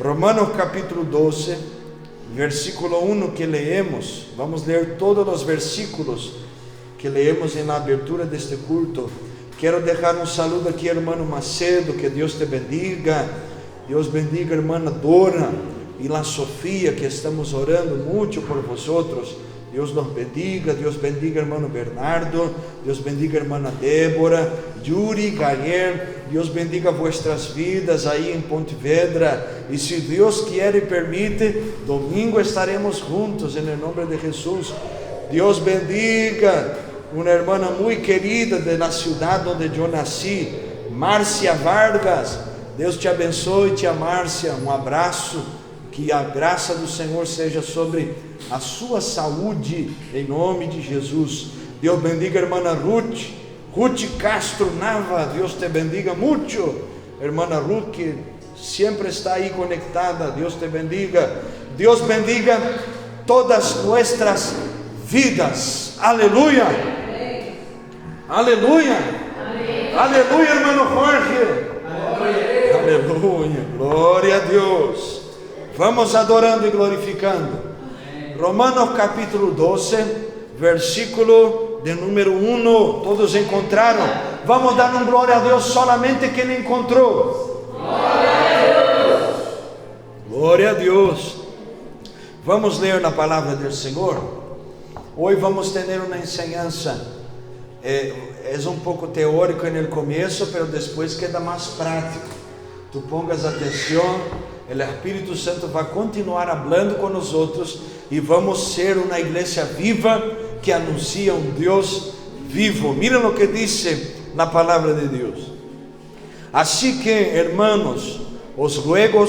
Romanos capítulo 12, versículo 1 que leemos. Vamos ler todos os versículos que leemos na abertura deste culto. Quero deixar um saludo aqui, hermano Macedo, que Deus te bendiga. Deus bendiga, irmã Dora e la Sofia, que estamos orando muito por vosotros. Deus nos bendiga, Deus bendiga, irmão Bernardo, Deus bendiga, irmã Débora, Yuri, Gayer, Deus bendiga vuestras vidas aí em Pontevedra, e se Deus quer e permite, domingo estaremos juntos, em nome de Jesus. Deus bendiga uma irmã muito querida da cidade onde eu nasci, Márcia Vargas. Deus te abençoe, tia Márcia, um abraço, que a graça do Senhor seja sobre a sua saúde, em nome de Jesus. Deus bendiga a irmã Ruth Castro Nava, Deus te bendiga muito, irmã Ruth, que sempre está aí conectada, Deus te bendiga. Deus bendiga todas nuestras vidas, aleluia, aleluia, aleluia, irmão Jorge, aleluia, glória a Deus. Vamos adorando e glorificando. Romanos capítulo 12, versículo de número 1. Todos encontraram? Vamos dar um glória a Deus solamente quem encontrou. Glória a Deus. Glória a Deus. Vamos ler na palavra do Senhor. Hoje vamos ter uma enseñança. É um pouco teórico no começo, mas depois queda mais prático. Tu pongas atenção. O Espírito Santo vai continuar falando com nós outros e vamos ser uma igreja viva que anuncia um Deus vivo. Mira o que diz na palavra de Deus. Assim que, hermanos, os ruego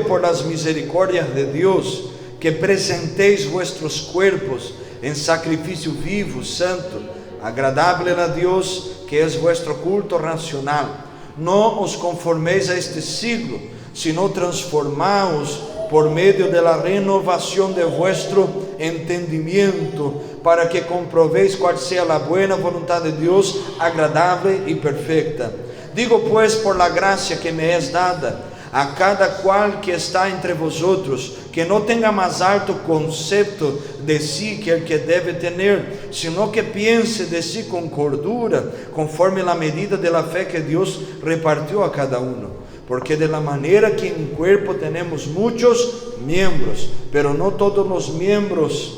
por las misericórdias de Deus que presentéis vuestros cuerpos em sacrifício vivo, santo, agradável a Deus, que é vuestro culto racional. Não os conforméis a este siglo, sino transformaos por meio de la renovação de vuestro entendimiento, para que comprovéis qual seja a buena voluntade de Deus, agradável e perfeita. Digo pues, por la gracia que me es dada, a cada qual que está entre vosotros, que não tenha mais alto conceito de si que el que deve tener, sino que piense de si com cordura, conforme a medida de la fé que Deus repartiu a cada uno. Porque de la manera que en cuerpo tenemos muchos miembros, pero no todos los miembros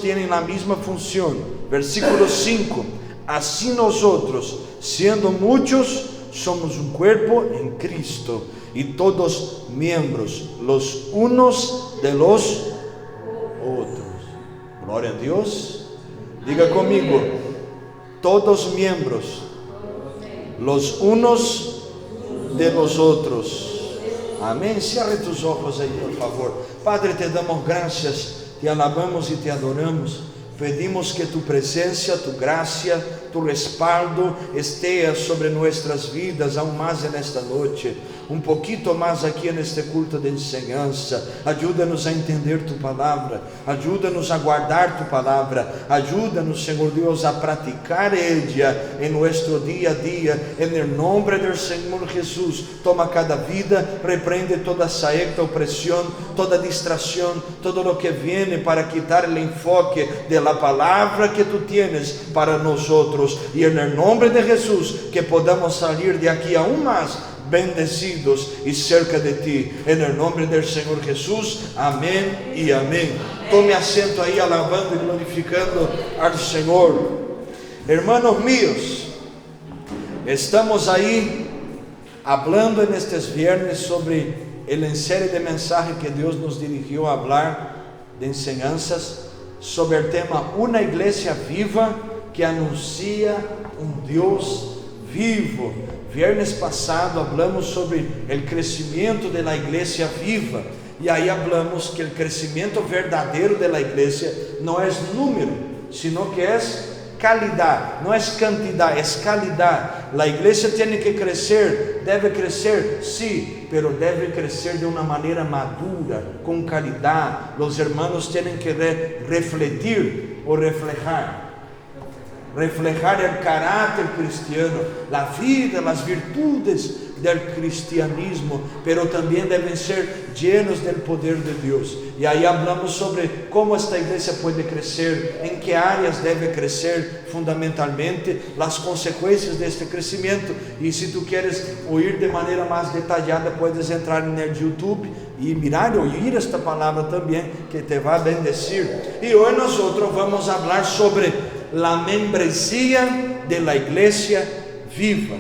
tienen la misma función. Versículo 5. Así nosotros, siendo muchos, somos un cuerpo en Cristo, y todos miembros los unos de los otros. Gloria a Dios. Diga conmigo, todos miembros los unos de los otros. Amém. Cierre tus ojos aí, por favor. Padre, te damos graças, te alabamos e te adoramos. Pedimos que tu presença, tu graça, tu respaldo esteja sobre nuestras vidas aún mais nesta noite. Um pouquinho mais aqui neste culto de enseñança. Ajuda-nos a entender tu palavra, ajuda-nos a guardar tu palavra, ajuda-nos, Senhor Deus, a praticar ella em nosso dia a dia, em nome do Senhor Jesus. Toma cada vida, repreende toda saeta, opressão, toda distração, todo lo que viene para quitar o enfoque de la palavra que tu tienes para nós outros, e em nome de Jesus que podamos sair de aqui aún mais bendecidos e cerca de ti, em nome do Senhor Jesus, amém e amém. Tome assento aí, alabando e glorificando ao Senhor. Hermanos míos, estamos aí hablando nestes viernes sobre a série de mensagens que Deus nos dirigiu a falar, de enseñanças sobre o tema Uma Igreja Viva que anuncia um Deus vivo. Viernes passado hablamos sobre o crescimento da igreja viva, e aí hablamos que o crescimento verdadeiro da igreja não é número, sino que é calidad, não é quantidade, é calidade. A igreja tem que crescer, deve crescer, sim, pero deve crescer de uma maneira madura, com calidade. Os hermanos têm que refletir ou reflejar. reflejar el carácter cristiano, la vida, las virtudes del cristianismo, pero también deben ser llenos del poder de Dios. Y ahí hablamos sobre cómo esta iglesia puede crecer, en qué áreas debe crecer fundamentalmente, las consecuencias de este crecimiento. Y si tú quieres oír de manera más detallada, puedes entrar en el YouTube y mirar y oír esta palabra también, que te va a bendecir. Y hoy nosotros vamos a hablar sobre la membresía de la iglesia viva.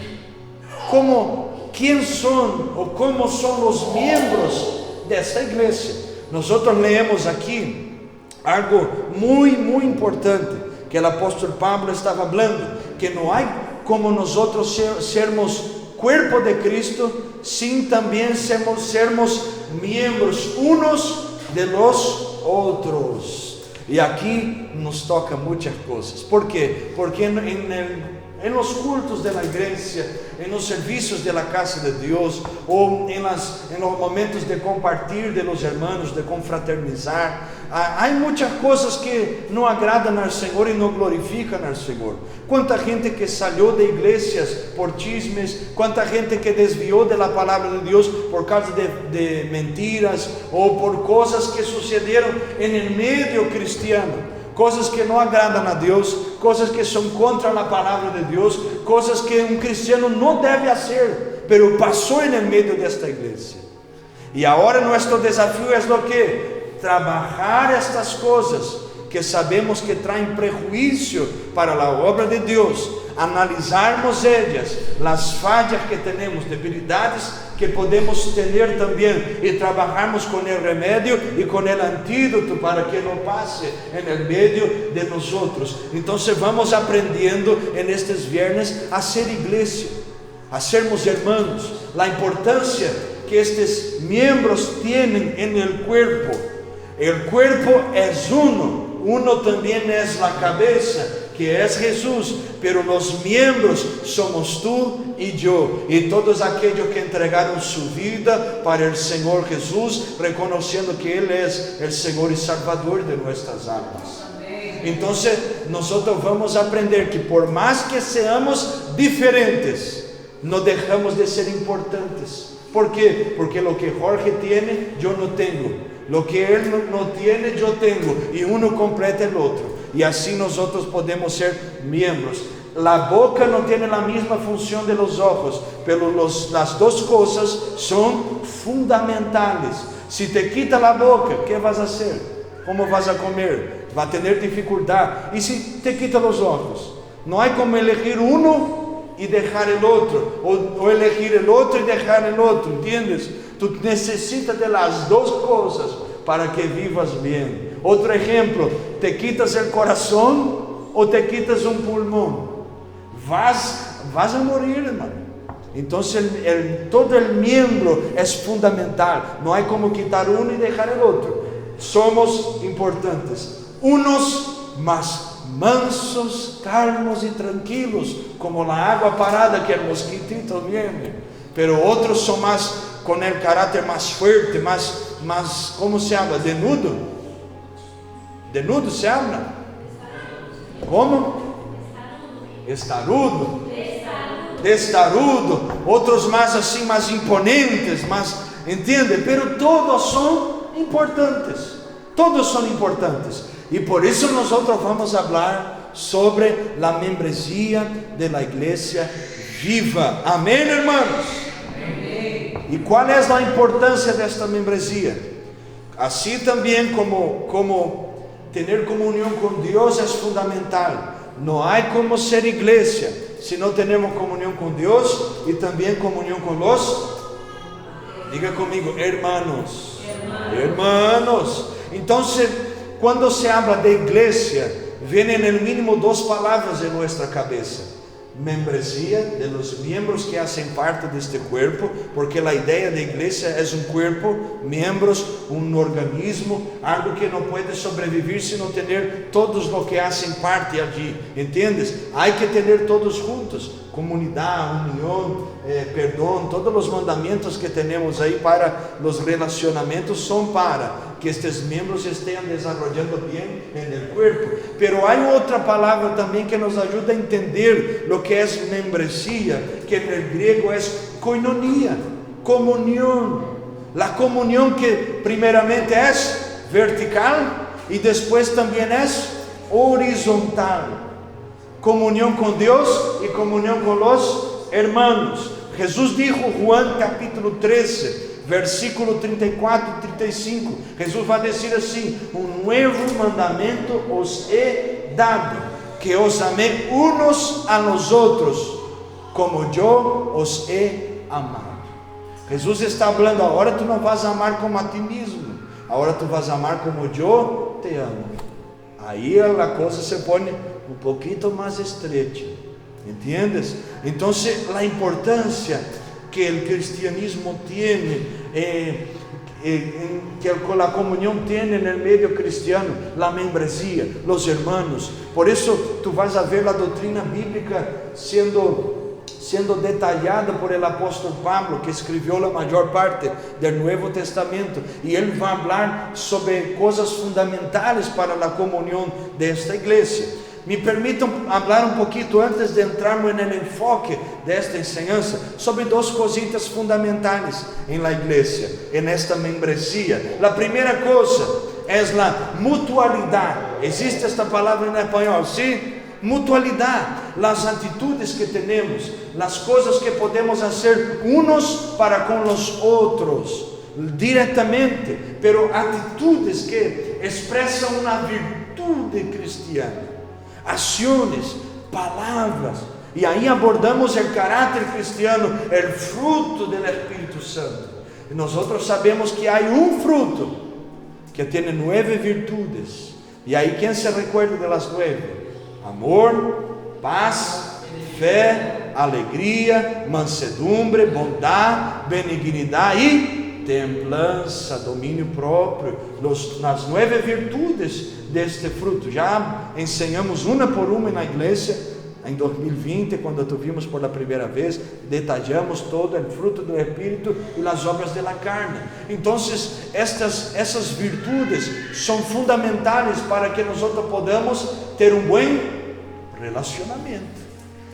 ¿Quién son o cómo son los miembros de esta iglesia? Nosotros leemos aquí algo muy importante que el apóstol Pablo estaba hablando, que no hay como nosotros sermos cuerpo de Cristo sin también sermos miembros unos de los otros. Y aquí nos toca muchas cosas. ¿Por qué? Porque en los cultos de la iglesia, en los servicios de la casa de Dios, o en los momentos de compartir de los hermanos, de confraternizar, hay muchas cosas que no agradan al Señor y no glorifican al Señor. Cuánta gente que salió de iglesias por chismes, cuánta gente que desvió de la palabra de Dios por causa de mentiras, o por cosas que sucedieron en el medio cristiano. Cosas que no agradan a Dios, cosas que son contra la palabra de Dios, cosas que un cristiano no debe hacer, pero pasó en el medio de esta iglesia. Y ahora nuestro desafío es lo que trabajar estas cosas que sabemos que traen prejuicio para la obra de Dios, analizarmos ellas, las fallas que tenemos, debilidades que podemos tener también, y trabajamos con el remedio y con el antídoto para que no pase en el medio de nosotros. Entonces vamos aprendiendo en estos viernes a ser iglesia, a sermos hermanos, la importancia que estos miembros tienen en el cuerpo. El cuerpo es uno también es la cabeza, que es Jesús, pero los miembros somos tú y yo, y todos aquellos que entregaron su vida para el Señor Jesús, reconociendo que Él es el Señor y Salvador de nuestras almas. Entonces nosotros vamos a aprender que por más que seamos diferentes, no dejamos de ser importantes. ¿Por qué? Porque lo que Jorge tiene, yo no tengo. Lo que él no tiene, yo tengo, y uno completa el otro, y así nosotros podemos ser miembros. La boca no tiene la misma función de los ojos, pero las dos cosas son fundamentales. Si te quita la boca, ¿qué vas a hacer? ¿Cómo vas a comer? Va a tener dificultad. Y si te quita los ojos, no hay como elegir uno y dejar el otro, o elegir el otro y dejar el otro, ¿entiendes? Tú necesitas de las dos cosas para que vivas bien. Otro ejemplo, te quitas el corazón o te quitas un pulmón, vas a morir, hermano. Entonces todo el miembro es fundamental. No hay como quitar uno y dejar el otro. Somos importantes. Unos más mansos, calmos y tranquilos, como la agua parada que el mosquitito viene. Pero otros son más, con el carácter más fuerte, más, ¿cómo se habla? Denudo. Denudo se habla. ¿Cómo? Estarudo. Destarudo. Otros más así, más imponentes, más, ¿entiende? Pero todos son importantes. Todos son importantes. Y por eso nosotros vamos a hablar sobre la membresía de la iglesia viva. Amén, hermanos. ¿Y cuál es la importancia de esta membresía? Así también como tener comunión con Dios es fundamental. No hay como ser iglesia si no tenemos comunión con Dios y también comunión con los, diga conmigo, hermanos. Hermanos. Entonces, cuando se habla de iglesia, vienen el mínimo dos palabras en nuestra cabeza. Membresía, de los miembros que hacen parte de este cuerpo, porque la idea de iglesia es un cuerpo, miembros, un organismo, algo que no puede sobrevivir sino tener todos los que hacen parte allí, ¿entiendes? Hay que tener todos juntos, comunidad, unión, perdón, todos los mandamientos que tenemos ahí para los relacionamientos son para que estes miembros estén desarrollando bien en el cuerpo. Pero hay otra palabra también que nos ayuda a entender lo que es membresía, que en el griego es koinonia, comunión. La comunión que primeramente es vertical y después también es horizontal. Comunión con Dios y comunión con los hermanos. Jesús dijo, Juan capítulo 13, versículo 34 y 35, Jesús va a decir así: un nuevo mandamiento os he dado, que os amé unos a los otros, como yo os he amado. Jesús está hablando, ahora tú no vas a amar como a ti mismo, ahora tú vas a amar como yo te amo. Ahí la cosa se pone un poquito más estrecha, ¿entiendes? Entonces la importancia que el cristianismo tiene, que la comunión tiene en el medio cristiano, la membresía, los hermanos. Por eso tú vas a ver la doctrina bíblica siendo detallada por el apóstol Pablo, que escribió la mayor parte del Nuevo Testamento, y él va a hablar sobre cosas fundamentales para la comunión de esta iglesia. Me permitam hablar un poquito antes de entrarmos en el enfoque de esta enseñanza sobre dos cositas fundamentales en la iglesia, en esta membresía. La primera cosa es la mutualidad. Existe esta palabra en español, ¿sí? Mutualidad, las actitudes que tenemos, las cosas que podemos hacer unos para con los otros, directamente, pero actitudes que expresan una virtud cristiana, acciones, palabras, y ahí abordamos el carácter cristiano, el fruto del Espíritu Santo. Y nosotros sabemos que hay un fruto que tiene 9 virtudes, y ahí ¿quién se recuerda de las 9? Amor, paz, fé, alegria, mansedumbre, bondad, benignidade e templança, domínio próprio. Las 9 virtudes deste fruto. Já ensinamos uma por uma na igreja em 2020, quando tuvimos por la primeira vez, detalhamos todo o fruto do Espírito e as obras da carne. Então, essas virtudes são fundamentais para que nós podamos ter um bom relacionamento.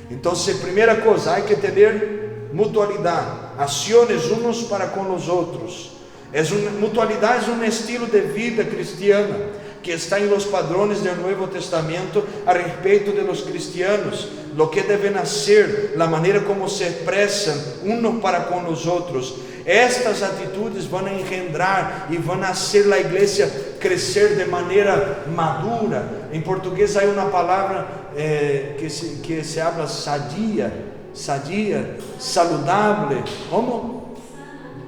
Então, primeira coisa, há que ter mutualidade, ações uns para com os outros. Mutualidade é um estilo de vida cristiana que está em los padrões do Novo Testamento a respeito de los cristianos, lo que devem ser, a maneira como se expressam uns para com os outros. Estas atitudes vão engendrar e vão fazer a igreja crescer de maneira madura. Em português há uma palavra que se habla sadia, saludável, como?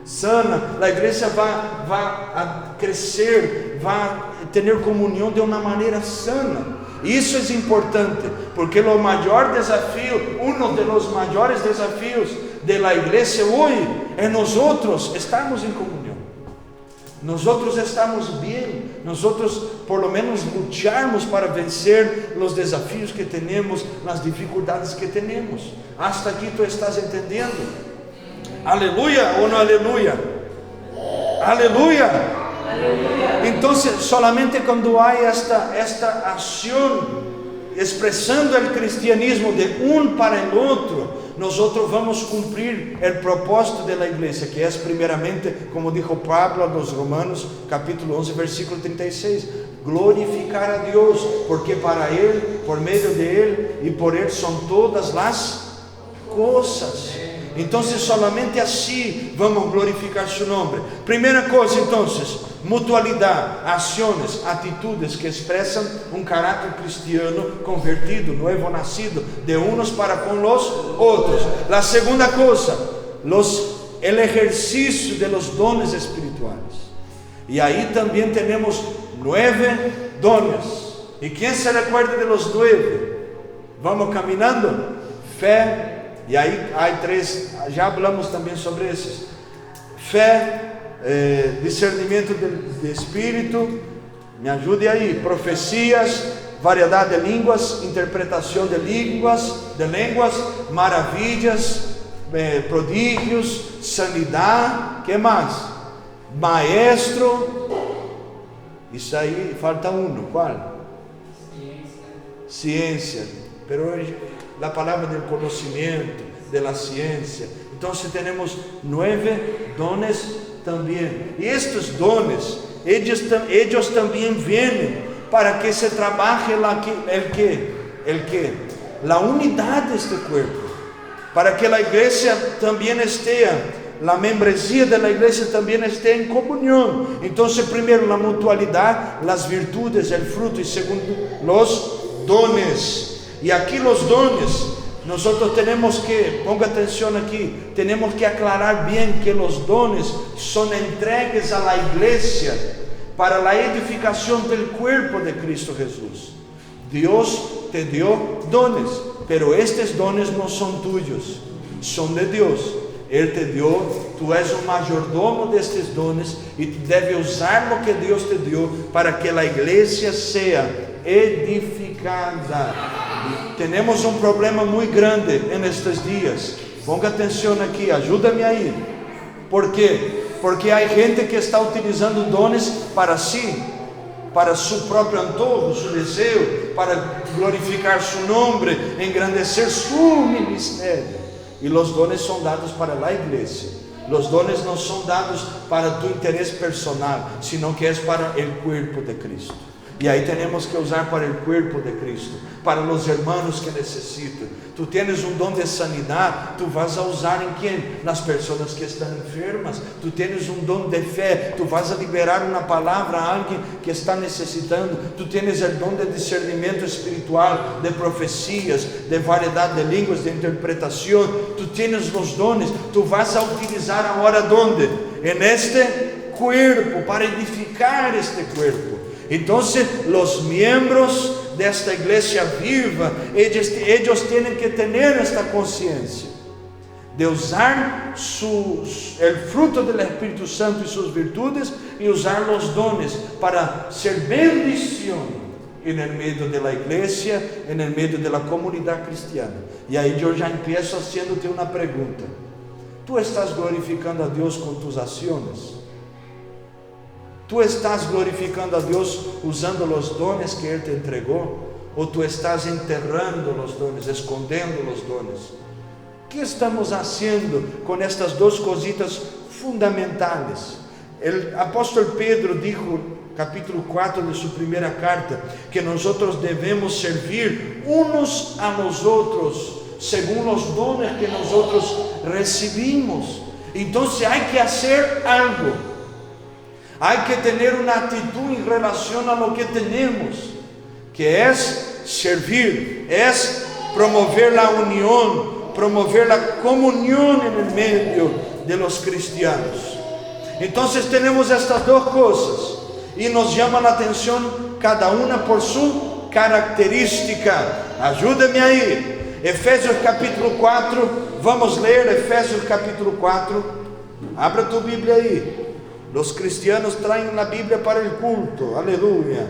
Sana. A igreja vai crescer, vai ter comunhão de uma maneira sana. Isso é importante, porque o maior desafio, dos maiores desafios da igreja hoje é nós estarmos em comunhão. Nós estamos bem, nós por lo menos lucharmos para vencer os desafios que temos, as dificuldades que temos. Hasta aqui tu estás entendendo? Aleluia ou não aleluia? Aleluia! Então, solamente quando há esta ação expressando o cristianismo de um para o outro, nós vamos cumprir o propósito da igreja, que é primeiramente, como dijo Pablo a los Romanos, capítulo 11, versículo 36, glorificar a Deus, porque para Ele, por meio de Ele e por Ele são todas as coisas. Então, solamente assim vamos glorificar seu nome. Primeira coisa, então, mutualidade, ações, atitudes que expressam um caráter cristiano convertido, novo nascido, de uns para com os outros. A segunda coisa, o exercício de los dones espirituais. E aí também temos 9 dones. E quem se recuerda de los 9? Vamos caminhando? Fé. E aí há 3, já falamos também sobre esses: fé, discernimento de espírito, me ajude aí, profecias, variedade de línguas, interpretação de línguas, maravilhas, prodígios, sanidade, que mais? Maestro, Isso aí, falta uno, ¿cuál? Ciencia. Pero la palabra del conocimiento, de la ciencia. Entonces tenemos 9 dones también. Y estos dones, ellos también vienen para que se trabaje la unidad de este cuerpo. Para que la iglesia también esté, la membresía de la iglesia también esté en comunión. Entonces, primero la mutualidad, las virtudes, el fruto, y segundo los dones. Y aquí los dones, nosotros tenemos que, ponga atención aquí, tenemos que aclarar bien que los dones son entregues a la iglesia para la edificación del cuerpo de Cristo Jesús. Dios te dio dones, pero estos dones no son tuyos, son de Dios. Él te dio, tú eres un mayordomo de estos dones y tú debes usar lo que Dios te dio para que la iglesia sea edificada. Tenemos un problema muy grande en estos días. Ponga atención aquí, ayúdame ahí. ¿Por qué? Porque hay gente que está utilizando dones para sí, para su propio antojo, su deseo, para glorificar su nombre, engrandecer su ministerio. Y los dones son dados para la iglesia. Los dones no son dados para tu interés personal, sino que es para el cuerpo de Cristo. Y ahí tenemos que usar para el cuerpo de Cristo, para los hermanos que necesitan. Tú tienes un don de sanidad, tú vas a usar en quién? Las personas que están enfermas. Tú tienes un don de fe, tú vas a liberar una palabra a alguien que está necesitando. Tú tienes el don de discernimiento espiritual, de profecías, de variedad de lenguas, de interpretación. Tú tienes los dones, tú vas a utilizar ahora ¿dónde? En este cuerpo, para edificar este cuerpo. Entonces los miembros de esta iglesia viva, ellos tienen que tener esta conciencia de usar el fruto del Espíritu Santo y sus virtudes, y usar los dones para ser bendición en el medio de la iglesia, en el medio de la comunidad cristiana. Y ahí yo ya empiezo haciéndote una pregunta: ¿tú estás glorificando a Dios con tus acciones? ¿Tú estás glorificando a Dios usando los dones que Él te entregó? ¿O tú estás enterrando los dones, escondiendo los dones? ¿Qué estamos haciendo con estas dos cositas fundamentales? El apóstol Pedro dijo, capítulo 4 de su primera carta, que nosotros debemos servir unos a los otros según los dones que nosotros recibimos. Entonces hay que hacer algo. Hay que tener una actitud en relación a lo que tenemos, que es servir, es promover la unión, promover la comunión en el medio de los cristianos. Entonces tenemos estas dos cosas y nos llama la atención cada una por su característica. Ayúdame ahí. Efesios capítulo 4, vamos leer Efesios capítulo 4. Abra tu Biblia ahí. Los cristianos traen la Biblia para el culto, aleluya.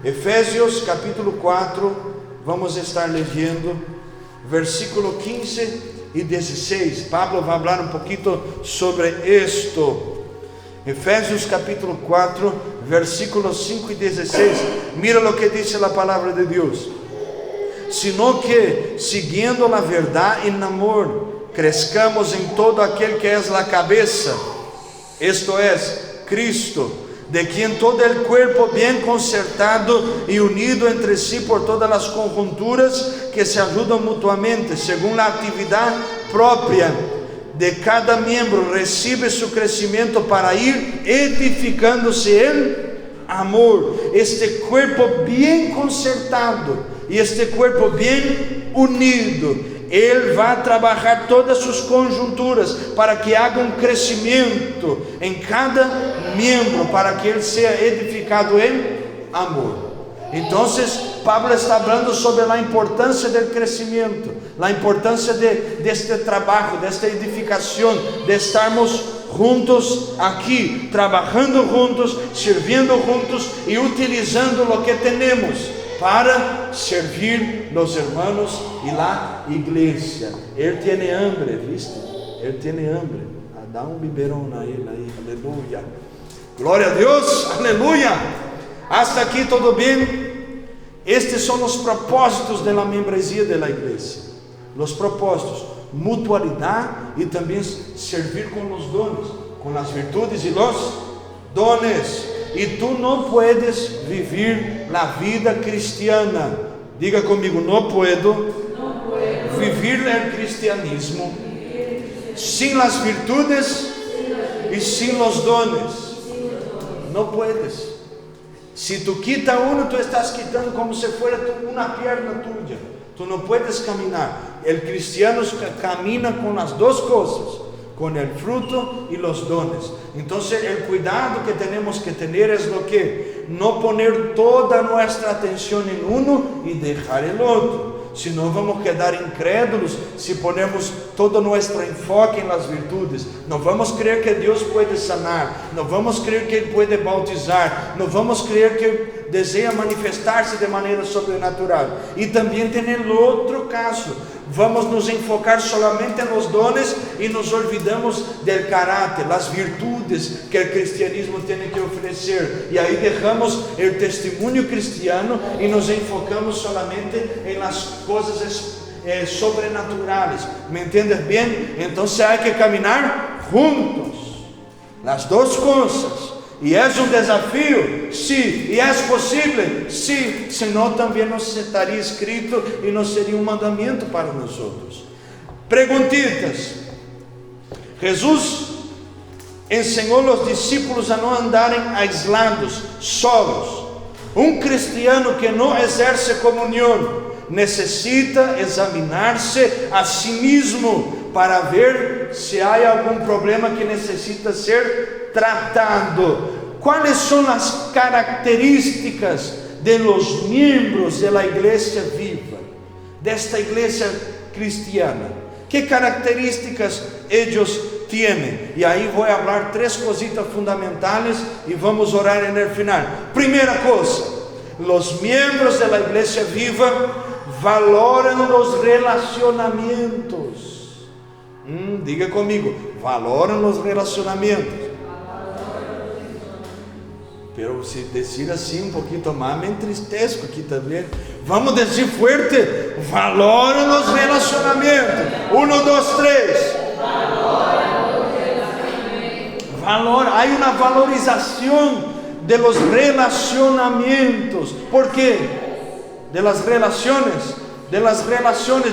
Efesios capítulo 4, vamos a estar leyendo versículo 15 y 16. Pablo va a hablar un poquito sobre esto. Efesios capítulo 4, versículos 5 y 16. Mira lo que dice la palabra de Dios. Sino que, siguiendo la verdad en amor, crezcamos en todo aquel que es la cabeza, esto es, Cristo, de quien todo el cuerpo bien concertado y unido entre sí por todas las conjunturas que se ayudan mutuamente, según la actividad propia de cada miembro, recibe su crecimiento para ir edificándose en amor. Este cuerpo bien concertado y este cuerpo bien unido, Él va a trabajar todas sus conjunturas para que haga un crecimiento en cada miembro, para que Él sea edificado en amor. Entonces Pablo está hablando sobre la importancia del crecimiento, la importancia de este trabajo, de esta edificación, de estarmos juntos aquí, trabajando juntos, sirviendo juntos y utilizando lo que tenemos para servir los hermanos y la iglesia. Él tiene hambre, ¿viste? Él tiene hambre. Da un biberón a él ahí, aleluya. Gloria a Dios, aleluya. Hasta aqui todo bem? Estes são os propósitos da membresia da igreja. Os propósitos: mutualidade e também servir com os dones, com as virtudes e os dones. E tu não puedes viver a vida cristiana. Diga comigo: não puedo viver o cristianismo sem as virtudes e sem os dones. Não puedes. Se tu quita uno, tu estás quitando como se fuera uma perna tuya. Tu não puedes caminar. O cristiano camina com as duas coisas, com o fruto e os dones. Então, o cuidado que temos que ter é o que? Não poner toda nossa atenção em uno e deixar o outro. Senão vamos quedar incrédulos se ponemos todo nosso enfoque em las virtudes. Não vamos crer que Deus pode sanar, não vamos crer que Ele pode bautizar, não vamos crer que Ele deseja manifestar-se de maneira sobrenatural. E também tem o outro caso: vamos nos enfocar solamente nos dones e nos olvidamos do caráter, das virtudes que o cristianismo tem que oferecer. E aí deixamos o testemunho cristiano e nos enfocamos solamente em las coisas sobrenaturais. ¿Me entiendes bem? Então há que caminhar juntos, as duas coisas. E é um desafio? Sim. E é possível? Sim. Senão também não estaria escrito e não seria um mandamento para nós outros. Perguntitas. Jesus ensinou os discípulos a não andarem aislados, solos. Um cristiano que não exerce comunhão necessita examinar-se a si mesmo para ver se há algum problema que necessita ser tratado. Quais são as características de los miembros de la igreja viva, desta igreja cristiana? Que características eles têm? E aí vou falar 3 cositas fundamentais e vamos orar no final. Primeira coisa: os miembros de la igreja viva valoram os relacionamentos. Diga comigo: valoram os relacionamentos. Pero se dizer assim um pouquinho mais, me entristeço aqui também. Vamos dizer forte: valoram os relacionamentos. 1, 2, 3. Valor, há uma valorização de los relacionamentos. ¿Por quê? De las relaciones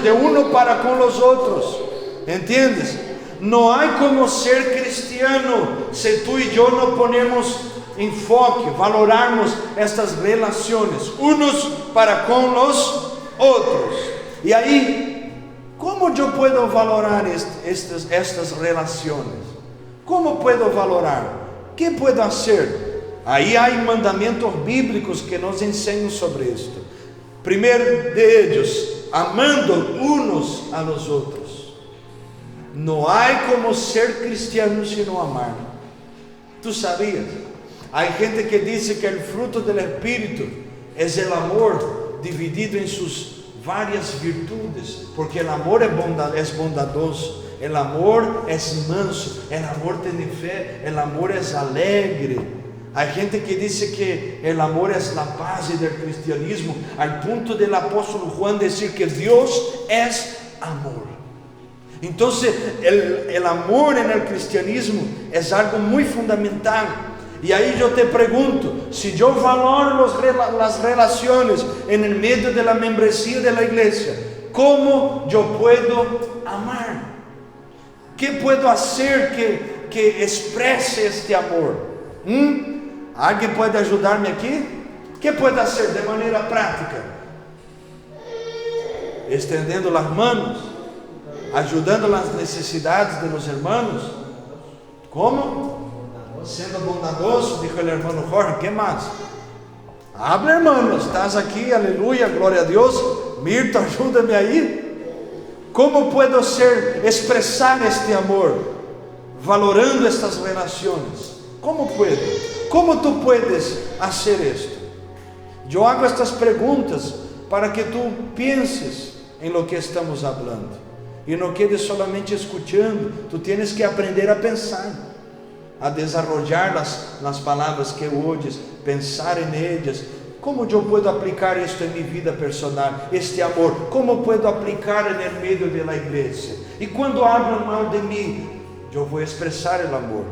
de uno para com os outros. ¿Entiendes? Não há como ser cristiano se tu e eu não ponemos enfoque, valorarmos estas relações uns para com os outros. E aí, como eu posso valorar estas relações? Como posso valorar? Que posso fazer? Aí há mandamentos bíblicos que nos ensinam sobre isto. Primeiro de eles, amando uns a los outros. Não há como ser cristiano se não amar. Tu sabias? Há gente que diz que o fruto do Espírito é o amor dividido em suas várias virtudes, porque o amor é bondadoso, o amor é manso, o amor tem fé, o amor é alegre. Há gente que diz que o amor é a base do cristianismo, ao ponto do apóstolo Juan dizer que Deus é amor. Então, o amor no cristianismo é algo muito fundamental. E aí eu te pergunto: se eu valoro as relações no meio da membresia da igreja, como eu posso amar? Que posso fazer que expresse este amor? Alguém pode ajudar-me aqui? Que pode fazer de maneira prática? Estendendo as mãos, ajudando nas necessidades de los hermanos. Como? Sendo bondadoso, dijo el hermano Jorge. ¿Qué más? Habla, hermano, estás aqui, aleluia, glória a Deus. Mirta, ajuda-me aí. Como puedo expressar este amor? Valorando estas relações. Como puedo? Como tu puedes hacer esto? Eu hago estas perguntas para que tu penses em lo que estamos hablando e não quedes solamente escutando. Tu tienes que aprender a pensar, a desarrollar las palavras que oyes, pensar en ellas. ¿Cómo yo puedo aplicar esto en mi vida personal? Este amor, ¿cómo puedo aplicar en el medio de la iglesia? Y cuando hablan mal de mí, yo voy a expresar el amor.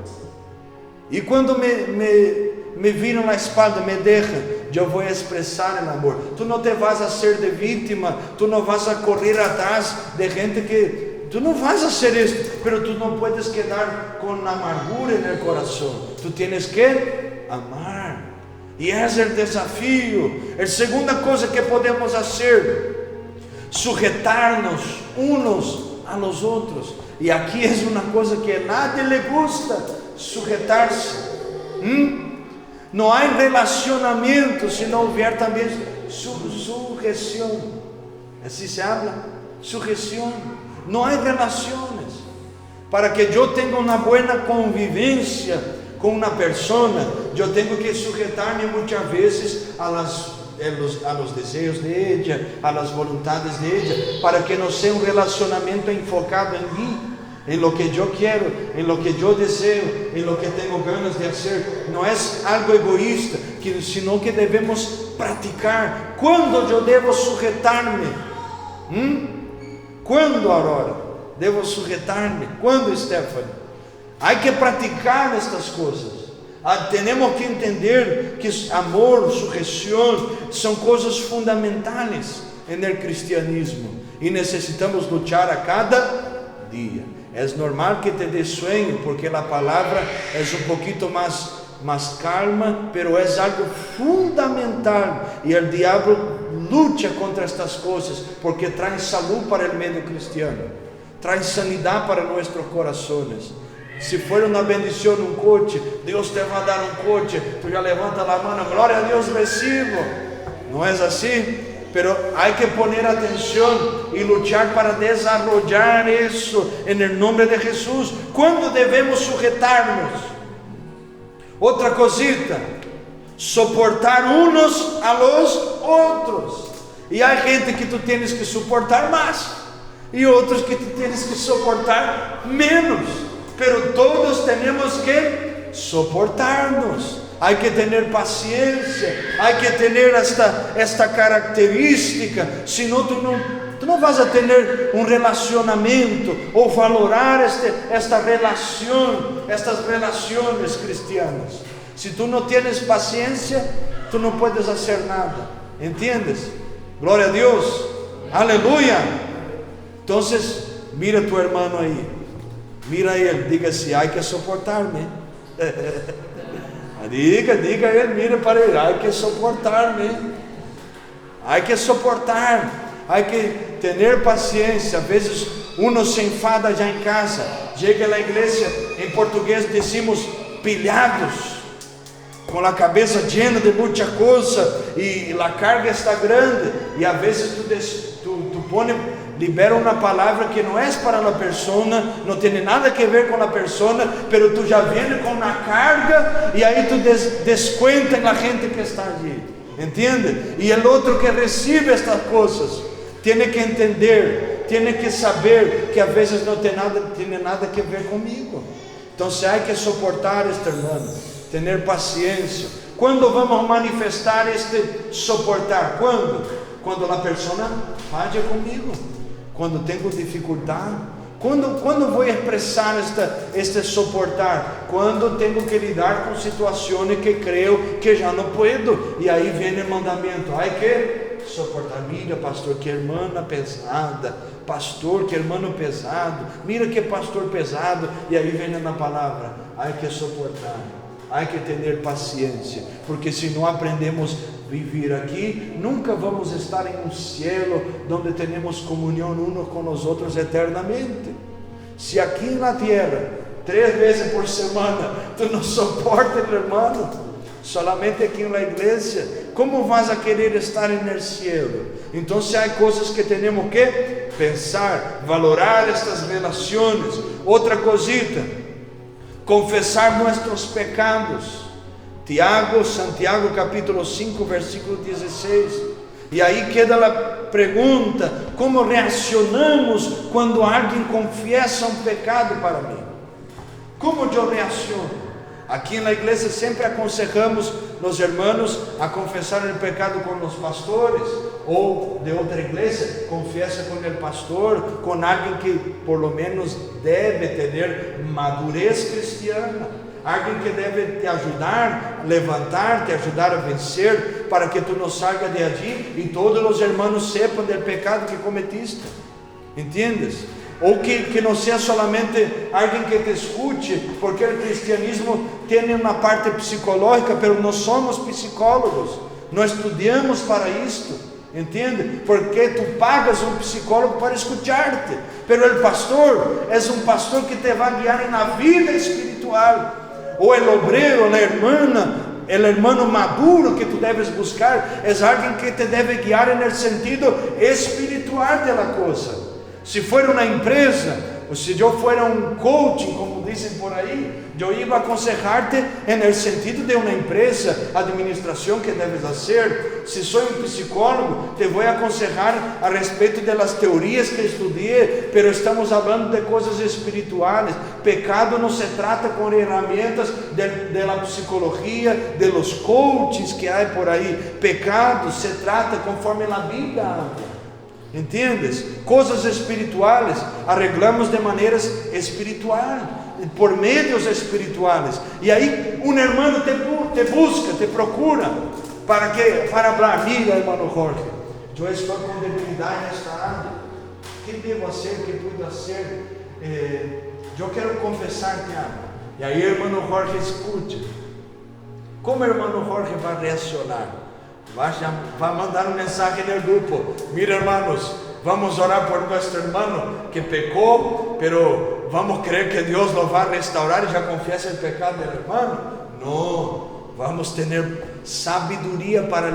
Y cuando me viran la espalda, me dejan, yo voy a expresar el amor. Tú no te vas a hacer de víctima, tú no vas a correr atrás de gente que... Tú no vas a hacer esto, pero tú no puedes quedar con amargura en el corazón. Tú tienes que amar. Y ese es el desafío. La segunda cosa que podemos hacer, sujetarnos unos a los otros. Y aquí es una cosa que a nadie le gusta, sujetarse. No hay relacionamiento si no hubiera también sujeción. Así se habla, sujeción. No hay relaciones. Para que yo tenga una buena convivencia con una persona, yo tengo que sujetarme muchas veces a los deseos de ella, a las voluntades de ella, para que no sea un relacionamiento enfocado en mí, en lo que yo quiero, en lo que yo deseo, en lo que tengo ganas de hacer. No es algo egoísta, sino que debemos practicar. ¿Cuándo yo debo sujetarme? ¿Cuándo, Aurora? Debo sujetarme. ¿Cuándo, Stephanie? Hay que practicar estas cosas. Tenemos que entender que amor, sujeción son cosas fundamentales en el cristianismo y necesitamos luchar a cada día. Es normal que te dé sueño porque la palabra es un poquito más calma, pero es algo fundamental y el diablo lucha contra estas cosas porque traen salud para el medio cristiano, traen sanidad para nuestros corazones. Si fuera una bendición un coche, Dios te va a dar un coche, tú ya levanta la mano, gloria a Dios, recibo. No es así, pero hay que poner atención y luchar para desarrollar eso en el nombre de Jesús. ¿Cuándo debemos sujetarnos? Otra cosita, soportar unos a los otros. Y hay gente que tú tienes que soportar más y otros que tú tienes que soportar menos. Pero todos tenemos que soportarnos. Hay que tener paciencia, hay que tener esta característica. Si no, tú no vas a tener un relacionamiento o valorar esta relación, estas relaciones cristianas. Si tú no tienes paciencia, tú no puedes hacer nada. ¿Entiendes? Gloria a Dios. Aleluya. Entonces, mira a tu hermano ahí. Mira a él, diga assim, hay que soportarme. diga a él, mira para él, hay que soportarme. Hay que soportar, hay que tener paciencia. A veces uno se enfada ya en casa, llega a la iglesia, en portugués decimos pilhados, con la cabeza llena de mucha cosa y la carga está grande, y a veces tú pones, libera una palabra que no es para la persona, no tiene nada que ver con la persona, pero tú ya vienes con una carga y ahí tú descuentas en la gente que está allí, ¿entiendes? Y el otro que recibe estas cosas tiene que entender, tiene que saber que a veces no tiene nada que ver conmigo. Entonces hay que soportar este hermano, tener paciencia. ¿Cuándo vamos a manifestar este soportar? Cuando la persona falla conmigo, cuando tengo dificultad. Quando vou expressar este soportar? Quando tenho que lidar com situações que creio que já não puedo. E aí vem o mandamento: há que soportar. Mira, pastor, que irmã pesada. Pastor, que irmão pesado. Mira que pastor pesado. E aí vem na palavra: há que soportar. Há que ter paciência. Porque se não aprendemos vivir aqui, nunca vamos estar em um cielo onde temos comunhão uns com os outros eternamente. Se aqui na terra 3 vezes por semana tu não suportas, irmão, solamente aqui na igreja, como vas a querer estar no cielo? Então, há coisas que temos que pensar, valorar estas relações. Outra cosita, confessar nossos pecados. Santiago capítulo 5, versículo 16. E aí queda a pergunta: como reaccionamos quando alguém confiesa um pecado para mim? Como eu reacciono? Aqui na igreja sempre aconsejamos os irmãos a confessar o pecado com os pastores, ou de outra igreja, confessa com o pastor, com alguém que por lo menos deve ter madurez cristiana, alguém que deve te ajudar, levantar, te ajudar a vencer, para que tu não salga de allí e todos os irmãos sepam do pecado que cometiste, entendes? Ou que não seja solamente alguém que te escute, porque o cristianismo tem uma parte psicológica, mas não somos psicólogos, não estudamos para isto, entende? Porque tu pagas um psicólogo para escutar-te, mas o pastor é um pastor que te vai guiar na vida espiritual, ou o obreiro, a irmã, o irmão maduro que tu deves buscar, é alguém que te deve guiar no sentido espiritual da coisa. Se for uma empresa, ou se eu for um coaching, como dizem por aí, eu ia aconselhar-te no sentido de uma empresa, administração que deves fazer. Se sou um psicólogo, te vou aconselhar a respeito das teorias que estudei, mas estamos falando de coisas espirituais. Pecado não se trata com ferramentas da psicologia, de los coaches que há por aí. Pecado se trata conforme a Bíblia habla. Entendes? Coisas espirituais arreglamos de maneiras espirituais, por meios espirituais. E aí um irmão te busca, te procura para falar: mira, irmão Jorge, eu estou com debilidade nesta área, o que devo fazer, o que puedo fazer? Eu quero confessar-te algo. E aí o irmão Jorge escute. Como o irmão Jorge vai reaccionar? Vai mandar mensagem no grupo: mira, hermanos, vamos orar por nosso irmão que pecou, pero vamos crer que Deus lo vai restaurar e já confessa o pecado do irmão. Não, vamos ter sabedoria para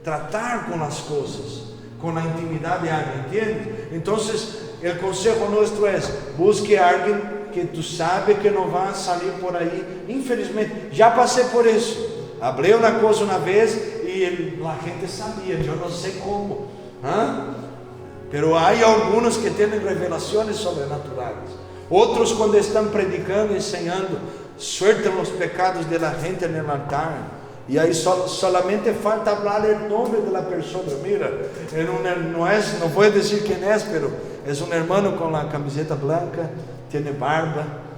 tratar com as coisas, com a intimidade de alguém, entende? Então, o conselho nosso é: busque alguém que tu sabe que não vai sair por aí. Infelizmente, já passei por isso. Hablei uma coisa uma vez e a gente sabia, eu não sei como, pero há alguns que têm revelações sobrenaturais, outros quando estão predicando, ensinando, sueltam os pecados da gente no altar, e aí solamente falta falar o nome da pessoa. Mira, não vou dizer quem é, pero é um irmão com a camiseta branca, tem barba,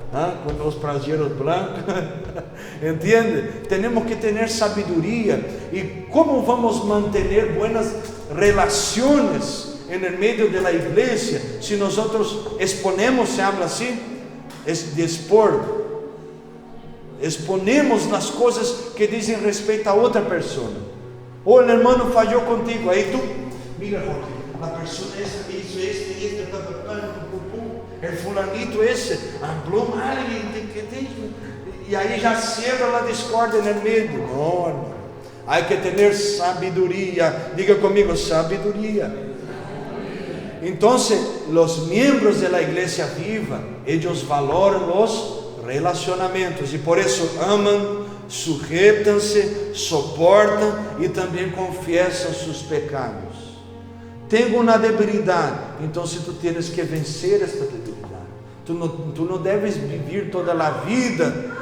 com os prazeres brancos, entende? Temos que ter sabedoria. E como vamos manter buenas relações no meio da igreja se nós exponemos, se habla assim, de expor, exponemos nas coisas que dizem respeito a outra pessoa? Ou o irmão falhou contigo, aí tu, mira, Jorge, a pessoa isso, el fulanito esse falou mal, e aí já cierra a discórdia no meio. Não, irmão, há que ter sabedoria. Diga comigo: sabedoria. Então, os membros da igreja viva, eles valoram os relacionamentos, e por isso amam, sujeitam-se, suportam e também confessam seus pecados. Tenho uma debilidade, então tu tens que vencer esta debilidade. Tu não deves viver toda a vida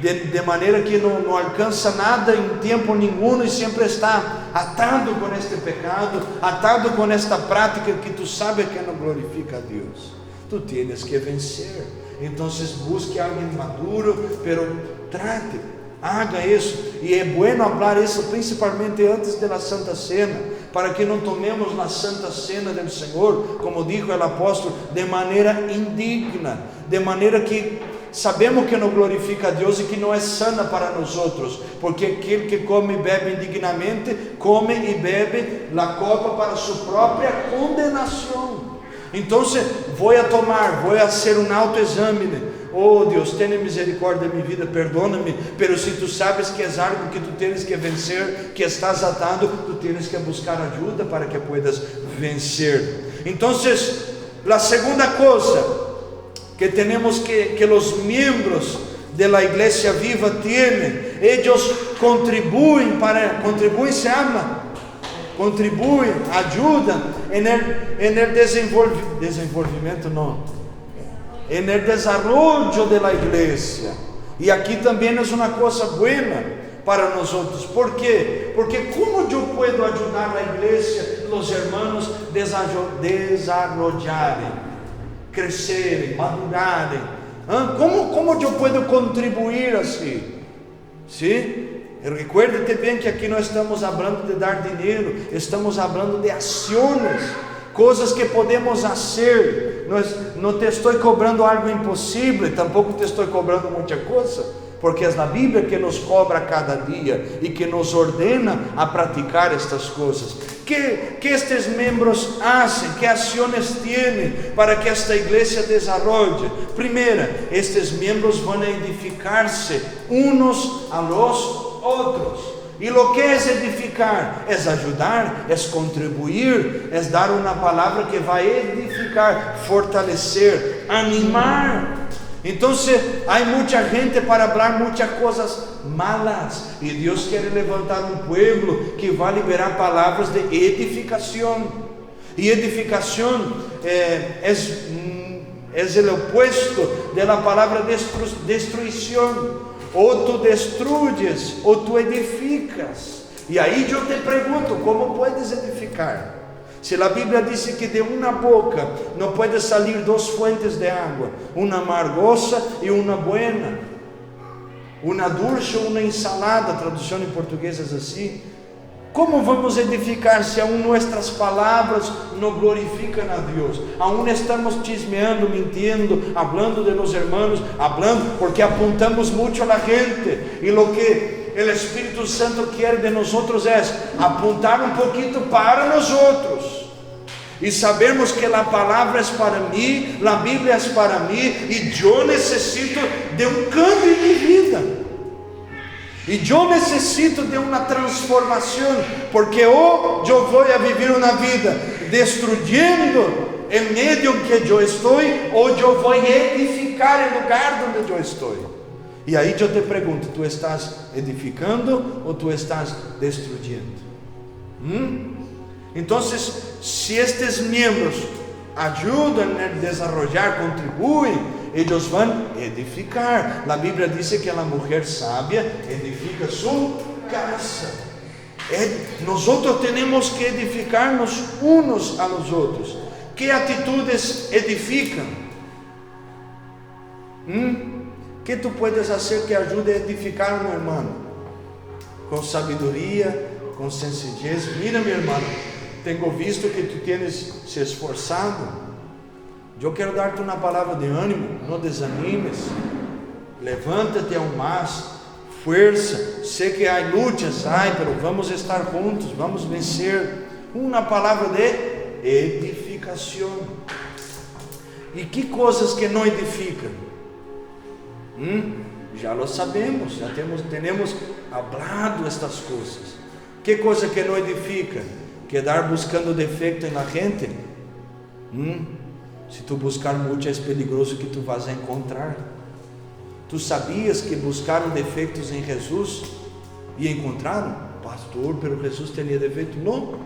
de maneira que não alcança nada em tempo nenhum e sempre está atado com este pecado, atado com esta prática que tu sabes que não glorifica a Deus. Tu tens que vencer. Então busque alguém maduro, pero trate, haga isso. E é bueno falar isso principalmente antes da Santa Cena, para que não tomemos na Santa Cena do Senhor, como dijo o apóstolo, de maneira indigna, de maneira que sabemos que não glorifica a Deus e que não é sana para nós outros, porque aquele que come e bebe indignamente, come e bebe a copa para sua própria condenação. Então, vou fazer um autoexame. Oh Deus, tenha misericórdia da minha vida, perdona-me, pero se tu sabes que é algo que tu tens que vencer, que estás atado, tu tens que buscar ajuda para que puedas vencer. Então, a segunda coisa que temos que os membros da igreja viva têm, eles contribuem, ajudam no desenvolvimento, não, en el desarrollo de la iglesia. E aqui também é uma coisa buena para nós. ¿Por quê? Porque como eu posso ajudar a igreja, os hermanos desarrollarem, crescerem, madurarem? Como eu posso contribuir assim? Sim? Recuerde bem que aqui não estamos falando de dar dinheiro, estamos falando de ações, coisas que podemos fazer. Não te estou cobrando algo impossível, tampouco te estou cobrando muita coisa, porque é a Bíblia que nos cobra cada dia e que nos ordena a praticar estas coisas. Que estes membros fazem? Que ações têm para que esta igreja desenvolva? Primeira, estes membros vão edificar-se uns a los outros. E o que é edificar? É ajudar, é contribuir, é dar uma palavra que vai edificar, fortalecer, animar. Então, há muita gente para falar muitas coisas malas, e Deus quer levantar um povo que vai liberar palavras de edificação. E edificação é o opuesto da palavra destruição. Ou tu destruyes, ou tu edificas. E aí eu te pergunto, como puedes edificar? Se a Bíblia diz que de uma boca não pode sair duas fuentes de água, uma amargosa e uma buena, uma dulce ou uma ensalada, tradução em português é assim. Como vamos edificar se aún nossas palavras não glorificam a Deus? Aún estamos chismeando, mintiendo, hablando de los hermanos, hablando porque apuntamos muito a la gente. E lo que o Espírito Santo quer de nós é apuntar um pouquinho para nós outros. E sabermos que a palavra é para mim, a Bíblia é para mim, e eu necessito de um cambio em minha vida. E eu necessito de uma transformação, porque ou eu vou a viver uma vida destruyendo em meio que eu estou, ou eu vou edificar em lugar onde eu estou. E aí eu te pergunto, tu estás edificando ou tu estás destruyendo? Então, se estes membros ajudam a desenvolver, contribuem, eles vão edificar. A Bíblia diz que a mulher sábia edifica sua casa. Nós temos que edificar-nos uns a los outros. Que atitudes edificam? Que tu puedes fazer que ajude a edificar um irmão? Com sabedoria, com sencillez. Mira, meu irmão, tenho visto que tu tens se esforçado. Eu quero dar-te uma palavra de ânimo. Não desanimes. Levanta-te ao mais. Força. Sei que há lutas, mas vamos estar juntos. Vamos vencer. Uma palavra de edificação. E que coisas que não edificam? Já lo sabemos. Já temos hablado estas coisas. Que coisa que não edifica? Quedar buscando defeito na gente? Se tu buscar muito, é peligroso que tu vas encontrar. Tu sabias que buscaram defeitos em Jesus e encontraram? Pastor, pero Jesus tinha defeito? Não.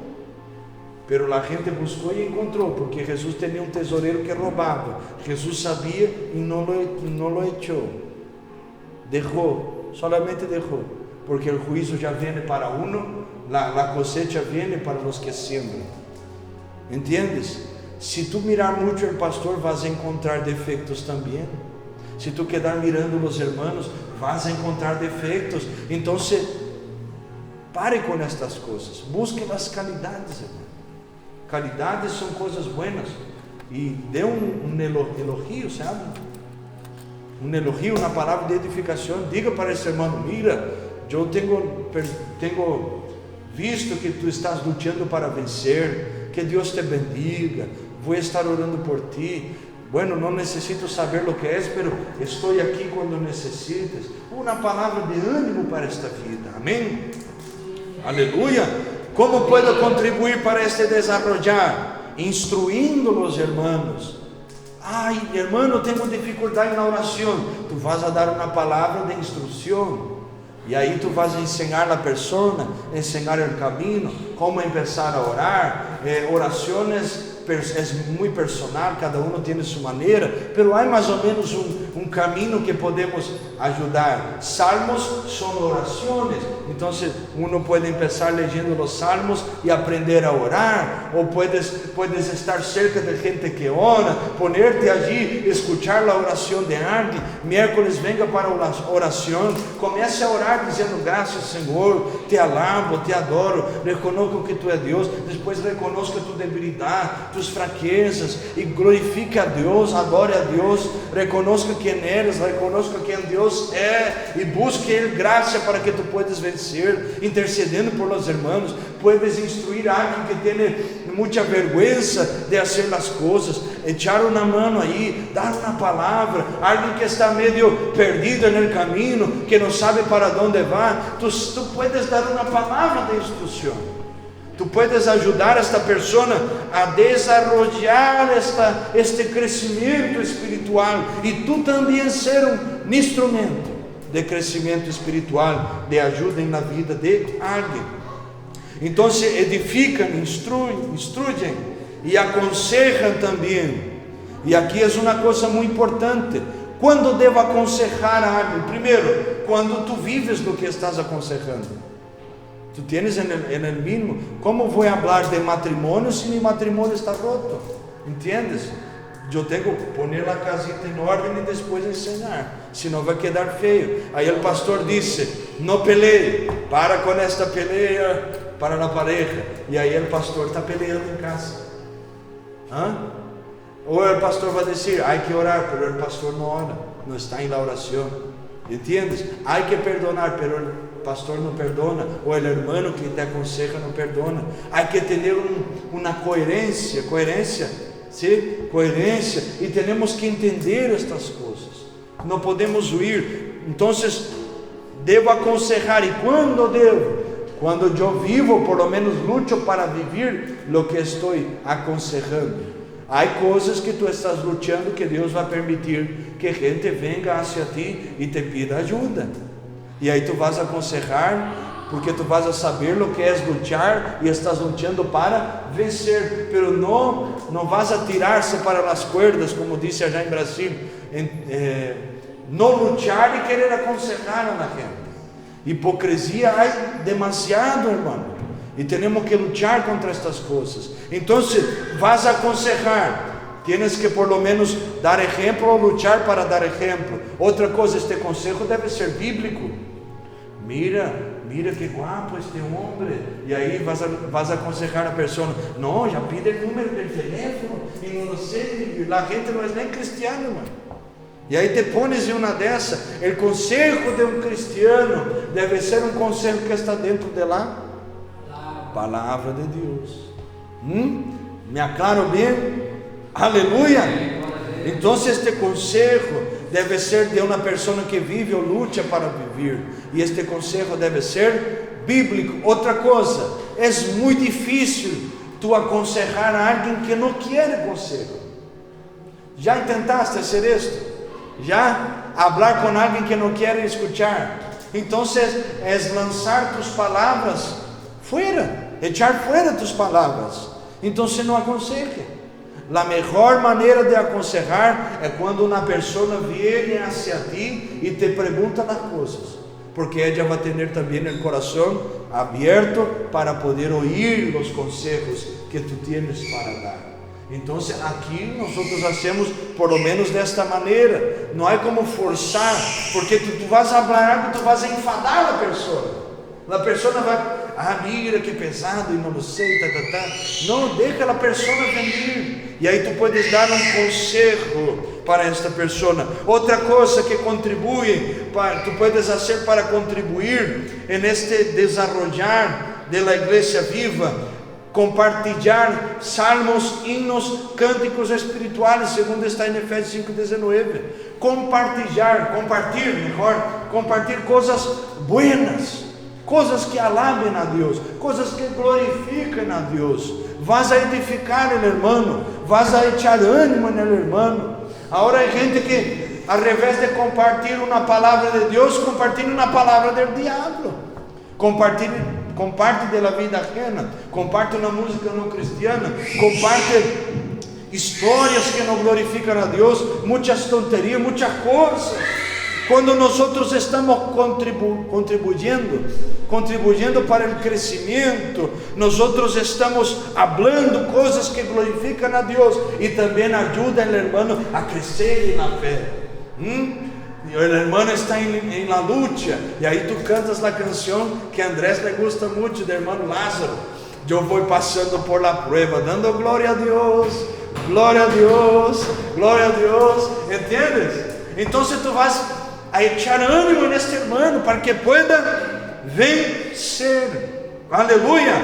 Pero a gente buscou e encontrou, porque Jesus tinha um tesoureiro que roubava. Jesus sabia e não lo echou. Deixou, solamente deixou, porque o juízo já vem para uno, a cosecha vem para os que sembram. ¿Entiendes? Se tu mirar muito o pastor, vas encontrar defeitos também. Se tu quedar mirando os irmãos, vas encontrar defeitos. Então, pare com estas coisas. Busque as qualidades, irmão. Qualidades são coisas buenas. E dê um elogio, sabe? Um elogio, uma palavra de edificação. Diga para esse irmão: mira, eu tenho visto que tu estás lutando para vencer. Que Deus te bendiga. Vou estar orando por ti. Bueno, não necessito saber o que é, pero estou aqui quando necessitas. Uma palavra de ânimo para esta vida. Amém? Aleluia. Como posso contribuir para este desarrollar? Instruindo os irmãos. Ai, irmão, tenho dificuldade na oração. Tu vas a dar uma palavra de instrução. E aí tu vas ensinar a pessoa, ensinar o caminho, como começar a orar, orações muy personal, cada uno tiene su manera, pero hay más o menos un camino que podemos ayudar. Salmos son oraciones, entonces uno puede empezar leyendo los salmos y aprender a orar, o puedes estar cerca de gente que ora, ponerte allí, escuchar la oración de alguien. Miércoles venga para la oración, comece a orar diciendo: gracias Señor, te alabo, te adoro, reconozco que tú eres Dios. Después reconozca tu debilidad, tus fraquezas, y glorifique a Dios, adore a Dios, reconozca quién eres, reconozca quién Dios es, y busque Él gracia para que tú puedas vencer, intercediendo por los hermanos. Puedes instruir a alguien que tiene mucha vergüenza de hacer las cosas, echar una mano ahí, dar una palabra. Alguien que está medio perdido en el camino, que no sabe para dónde va, tú puedes dar una palabra de instrucción. Tú puedes ayudar a esta persona a desarrollar este crecimiento espiritual, y tú también ser un instrumento de crecimiento espiritual, de ayuda en la vida de alguien. Entonces edifican, instruyen y aconsejan también. Y aquí es una cosa muy importante: ¿cuándo debo aconsejar a alguien? Primero, cuando tú vives lo que estás aconsejando. Tú tienes en el mínimo. ¿Cómo voy a hablar de matrimonio si mi matrimonio está roto? ¿Entiendes? Yo tengo que poner la casita en orden y después enseñar, si no va a quedar feo. Ahí el pastor dice: no pelee, para con esta pelea para la pareja, y ahí el pastor está peleando en casa. O el pastor va a decir: hay que orar, pero el pastor no ora, no está en la oración. ¿Entiendes? Hay que perdonar, pero el pastor no perdona, o el hermano que te aconseja no perdona. Hay que tener una coherencia, ¿sí? Coherencia, y tenemos que entender estas cosas, no podemos huir. Entonces, debo aconsejar. ¿Y cuándo debo? Cuando yo vivo, por lo menos lucho para vivir lo que estoy aconsejando. Hay cosas que tú estás luchando que Dios va a permitir que gente venga hacia ti y te pida ayuda. Y ahí tú vas a aconsejar, porque tú vas a saber lo que es luchar, y estás luchando para vencer. Pero no vas a tirarse para las cuerdas, como dice allá en Brasil, no luchar y querer aconsejar a la gente. Hipocrisia hay demasiado, hermano, y tenemos que luchar contra estas cosas. Entonces, vas a aconsejar, tienes que por lo menos dar ejemplo, o luchar para dar ejemplo. Otra cosa, este consejo debe ser bíblico. Mira que guapo este hombre, y ahí vas a aconsejar a la persona: no, ya pide el número del teléfono, y no lo sé, la gente no es nem cristiana, hermano. E aí te pones em uma dessa. O consejo de um cristiano deve ser um consejo que está dentro da palavra de Deus. Me aclaro bem? Aleluia! Então este consejo deve ser de uma pessoa que vive ou luta para viver. E este consejo deve ser bíblico. Outra coisa, é muito difícil tu aconselhar a alguém que não quer consejo. Já tentaste fazer isto? Já hablar com alguém que não quer escuchar? Então é lançar tus palavras fora, echar fora tus palavras. Então não aconseje. A melhor maneira de aconselhar é quando uma pessoa vem hacia ti e te pergunta as coisas, porque ela vai ter também o coração aberto para poder ouvir os conselhos que tu tienes para dar. Então aqui nós hacemos por lo menos desta maneira. Não há como forçar, porque tu vas falar algo, tu vas enfadar a pessoa. A pessoa vai, mira que pesado, e não sei, Não, deixa a pessoa vir, e aí tu puedes dar um conselho para esta pessoa. Outra coisa que contribui, tu puedes fazer para contribuir en este desarrollar de la igreja viva: compartilhar salmos, hinos, cânticos espirituais, segundo está em Efésios 5:19. Compartilhar coisas buenas, coisas que alabem a Deus, coisas que glorifiquem a Deus. Vas a edificar o irmão, vas a echar ânimo no irmão. Agora há gente que, ao invés de compartilhar uma palavra de Deus, compartilha uma palavra do diabo. Compartilha comparte da vida ajena, comparte uma música não cristiana, comparte histórias que não glorificam a Deus, muitas tonterias, muitas coisas. Quando nós estamos contribuyendo para o crescimento, nós estamos falando coisas que glorificam a Deus e também ajudam o irmão a crescer na fé. O irmão está em la lucha, e aí tu cantas a canção que a Andrés le gusta muito, do irmão Lázaro. Eu vou passando por la prueba, dando glória a Deus, glória a Deus, glória a Deus. ¿Entiendes? Então tu vas a echar ânimo neste irmão para que pueda vencer. Aleluia.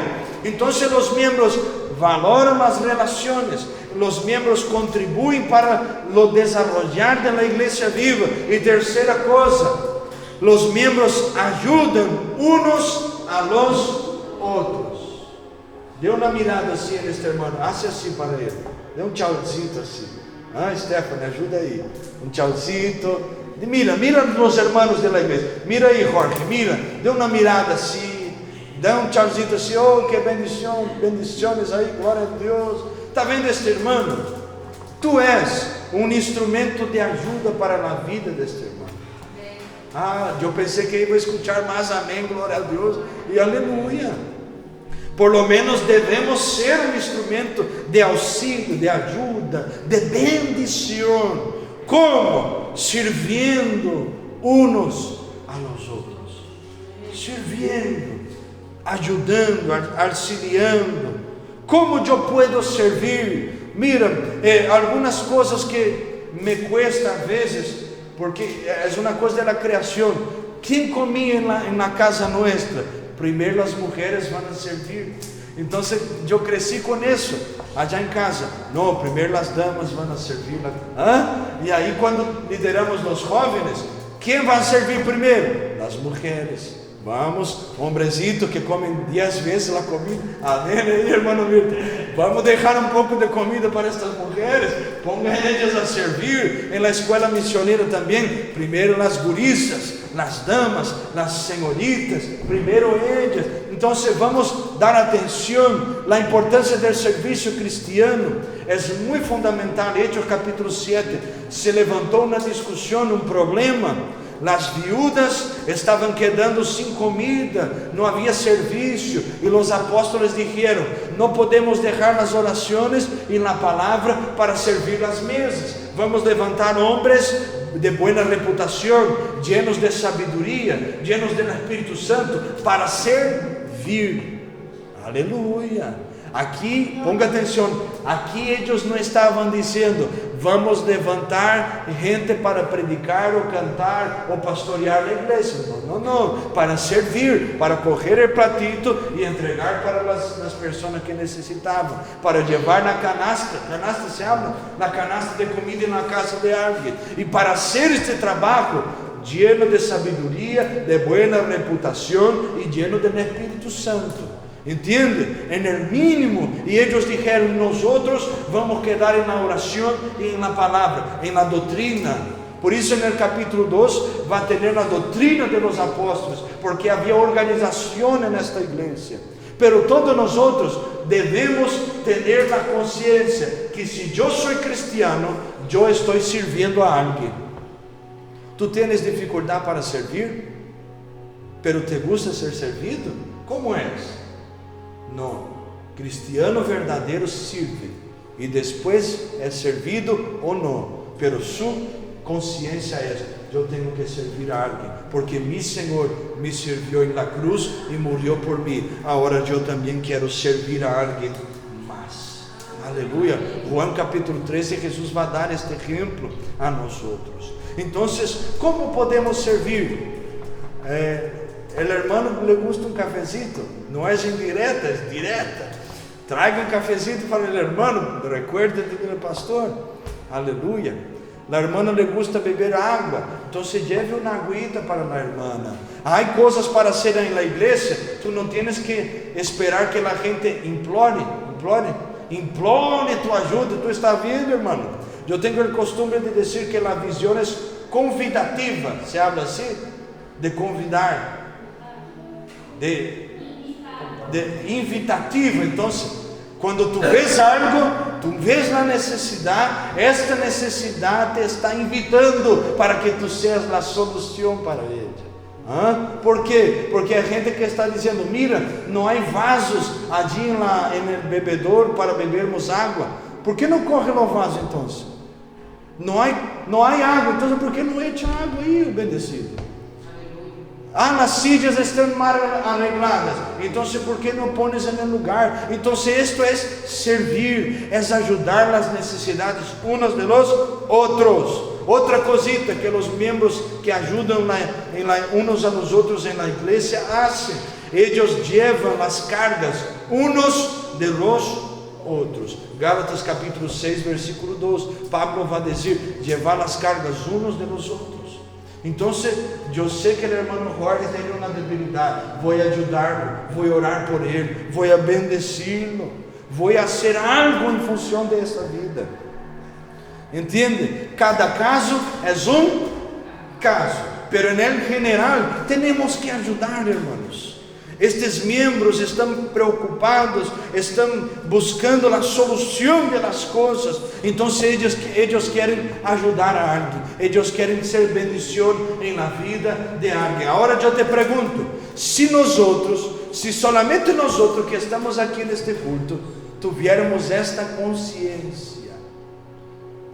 Então os membros valoram as relações, os membros contribuem para o desarrollar da igreja viva. E terceira coisa, os membros ajudam uns a los outros. Dê uma mirada assim neste irmão, hace assim para ele, dê um tchauzinho assim. Stephanie, ajuda aí, um tchauzinho. Mira os irmãos da igreja, mira aí Jorge, mira, dê uma mirada assim, dá um tchauzinho assim, oh que bendições aí, glória a Deus. Está vendo este irmão? Tu és um instrumento de ajuda para a vida deste irmão. Eu pensei que ia escutar mais amém, glória a Deus e aleluia. Por lo menos devemos ser um instrumento de auxílio, de ajuda, de bendição. Como? Servindo uns a los outros. Servindo, ajudando, auxiliando. Como eu posso servir? Mira, algumas coisas que me cuesta a vezes, porque é uma coisa da criação. Quem comia na casa nossa? Primeiro as mulheres vão servir. Então eu cresci com isso, allá em casa. Não, primeiro as damas vão servir. E aí quando lideramos os jovens, quem vai servir primeiro? As mulheres. Vamos, hombrecito que comem 10 vezes a comida. Amém, irmão Milton? Vamos deixar um pouco de comida para estas mulheres. Ponga elas a servir. Em la escola missioneira também. Primeiro as gurisas, as damas, as senhoritas. Primeiro elas. Então vamos dar atenção. A importância do serviço cristiano é muito fundamental. Hechos capítulo 7. Se levantou uma discussão, um problema. As viúvas estavam quedando sem comida, não havia serviço, e os apóstolos disseram: não podemos deixar as orações e a palavra para servir as mesas. Vamos levantar homens de boa reputação, llenos de sabedoria, llenos do Espírito Santo, para servir. Aleluia. Aqui, ponga atenção, aqui eles não estavam dizendo: vamos levantar gente para predicar ou cantar ou pastorear a igreja. Não, para servir, para coger o platito e entregar para as pessoas que necessitavam, para levar na canasta se habla, na canasta de comida na casa de alguém, e para hacer este trabalho lleno de sabedoria, de boa reputação e lleno do Espírito Santo. Entende? En el mínimo. E eles disseram: nós vamos quedar na oração e na palavra, na doutrina. Por isso, no capítulo 2, vai ter a doutrina de los apóstolos, porque havia organização nesta igreja. Pero todos nós devemos ter a consciência que se eu sou cristiano, eu estou servindo a alguém. Tu tens dificuldade para servir, pero te gusta ser servido? Como és? Não, cristiano verdadeiro serve e depois é servido ou não, pero sua consciência é: eu tenho que servir a alguém, porque meu Senhor me serviu na cruz e morreu por mim. Agora eu também quero servir a alguém mais. Aleluia. Juan capítulo 13, Jesus vai dar este exemplo a nós outros. Então, como podemos servir? O irmão le gusta um cafecito, não é indireta, é direta. Traga um cafecito para o irmão, recuerde-te do pastor. Aleluia. A irmã le gusta beber água, então lleve uma aguita para a irmã. Há coisas para ser na igreja, tu não tens que esperar que a gente implore tu ajuda. Tu está vendo, irmão? Eu tenho o costume de dizer que a visão é convidativa, se habla assim, de convidar, de invitativo. Então, quando tu vês algo, tu vês a necessidade, esta necessidade te está invitando para que tu seas a solução para ela. ¿Por quê? Porque a gente que está dizendo, mira, não há vasos allí no bebedor para bebermos água. ¿Por que não corre o vaso então? Não há água, então por que não echa água aí, bendecido? As sillas estão mal arregladas, então por que não pones no lugar? Então isto é servir, é ajudar as necessidades unos de los outros. Outra cosita que os membros que ajudam unos a los outros na igreja fazem, eles levam as cargas unos de los outros. Gálatas capítulo 6 versículo 2, Pablo vai dizer, levar as cargas unos de los outros. Então, eu sei que o irmão Jorge tem uma debilidade, vou ajudá-lo, vou orar por ele, vou bendecir-lo, vou fazer algo em função dessa vida. Entende? Cada caso é caso, pero en general temos que ajudar, irmãos. Estes membros estão preocupados, estão buscando a solução das coisas. Então eles querem ajudar a alguém, eles querem ser bendição na vida de alguém. Agora eu te pergunto, se solamente nós que estamos aqui neste culto tivéssemos esta consciência,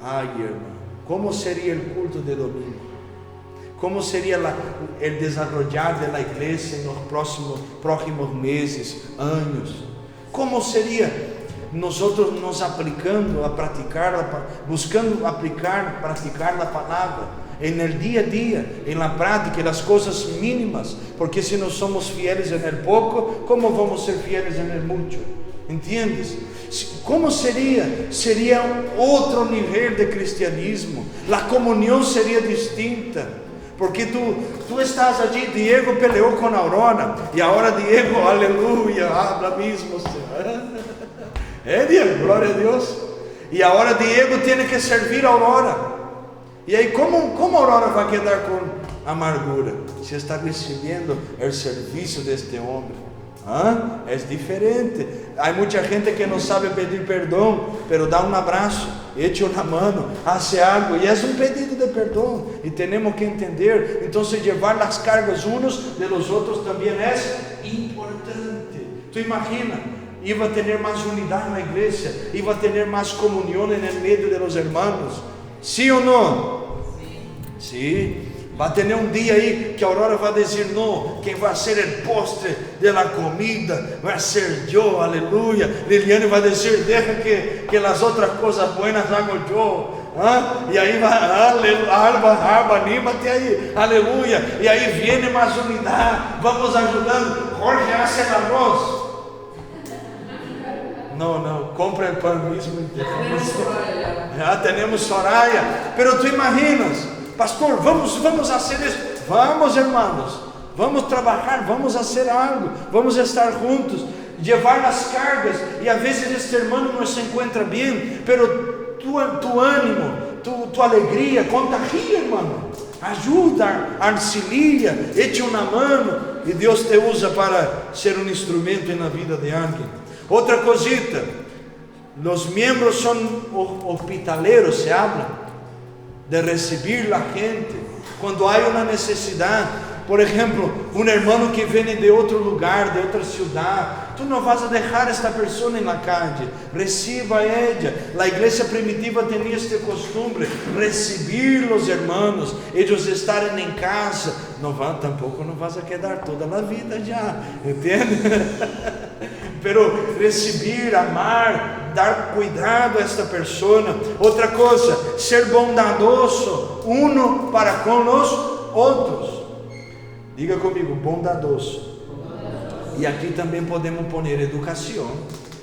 ai irmão, como seria o culto de domingo? Como seria o desenvolver da igreja nos próximos meses, anos? Como seria nós nos aplicando a praticar, buscando aplicar, praticar a palavra no dia a dia, na prática, nas coisas mínimas? Porque se nós somos fieles no pouco, como vamos ser fieles no muito? Entendes? Como seria? Seria outro nível de cristianismo. A comunhão seria distinta. Porque tu estás allí, Diego peleou com a Aurora, e agora Diego, aleluia, habla mesmo, Diego, glória a Deus. E agora Diego tem que servir a Aurora. E aí como a Aurora vai quedar com amargura? Se está recebendo o serviço deste homem. É diferente. Há muita gente que não sabe pedir perdão, pero dá um abraço, echa uma mão, hace algo, e é pedido de perdão, e temos que entender. Então, levar as cargas uns de los outros também é importante. Tu imagina, iba a ter mais unidade na igreja, iba a ter mais comunhão no meio de los hermanos, sim ou não? Sim. Vai ter dia aí que a Aurora vai dizer, não, quem vai ser o postre da comida vai ser eu, aleluia. Liliane vai dizer, deixa que as outras coisas boas hago eu. E aí vai, Alba, anímate aí, aleluia. E aí vem mais unidade, vamos ajudando. Jorge, hace el arroz. Não, compra o pão mesmo. Já temos Soraya, pero tu imaginas, pastor, vamos fazer isso. Vamos, irmãos, vamos trabalhar, vamos fazer algo, vamos estar juntos, levar as cargas. E às vezes este irmão não se encontra bem, pero tu ânimo, tua alegria contagia, irmão. Ajuda, auxilia, eche uma mão, e Deus te usa para ser um instrumento na vida de alguém. Outra cosita, os membros são hospitaleiros, se habla de receber a gente quando há uma necessidade. Por exemplo, um irmão que vem de outro lugar, de outra cidade, tu não vas a deixar esta pessoa na calle, receba ela. A igreja primitiva tinha este costume, receber os irmãos, eles estarem em casa, tampouco não vas a quedar toda a vida já, entende? Pero receber, amar, dar cuidado a esta pessoa. Outra coisa, ser bondadoso uno para com os outros. Diga comigo, bondadoso. E aqui também podemos pôr educação.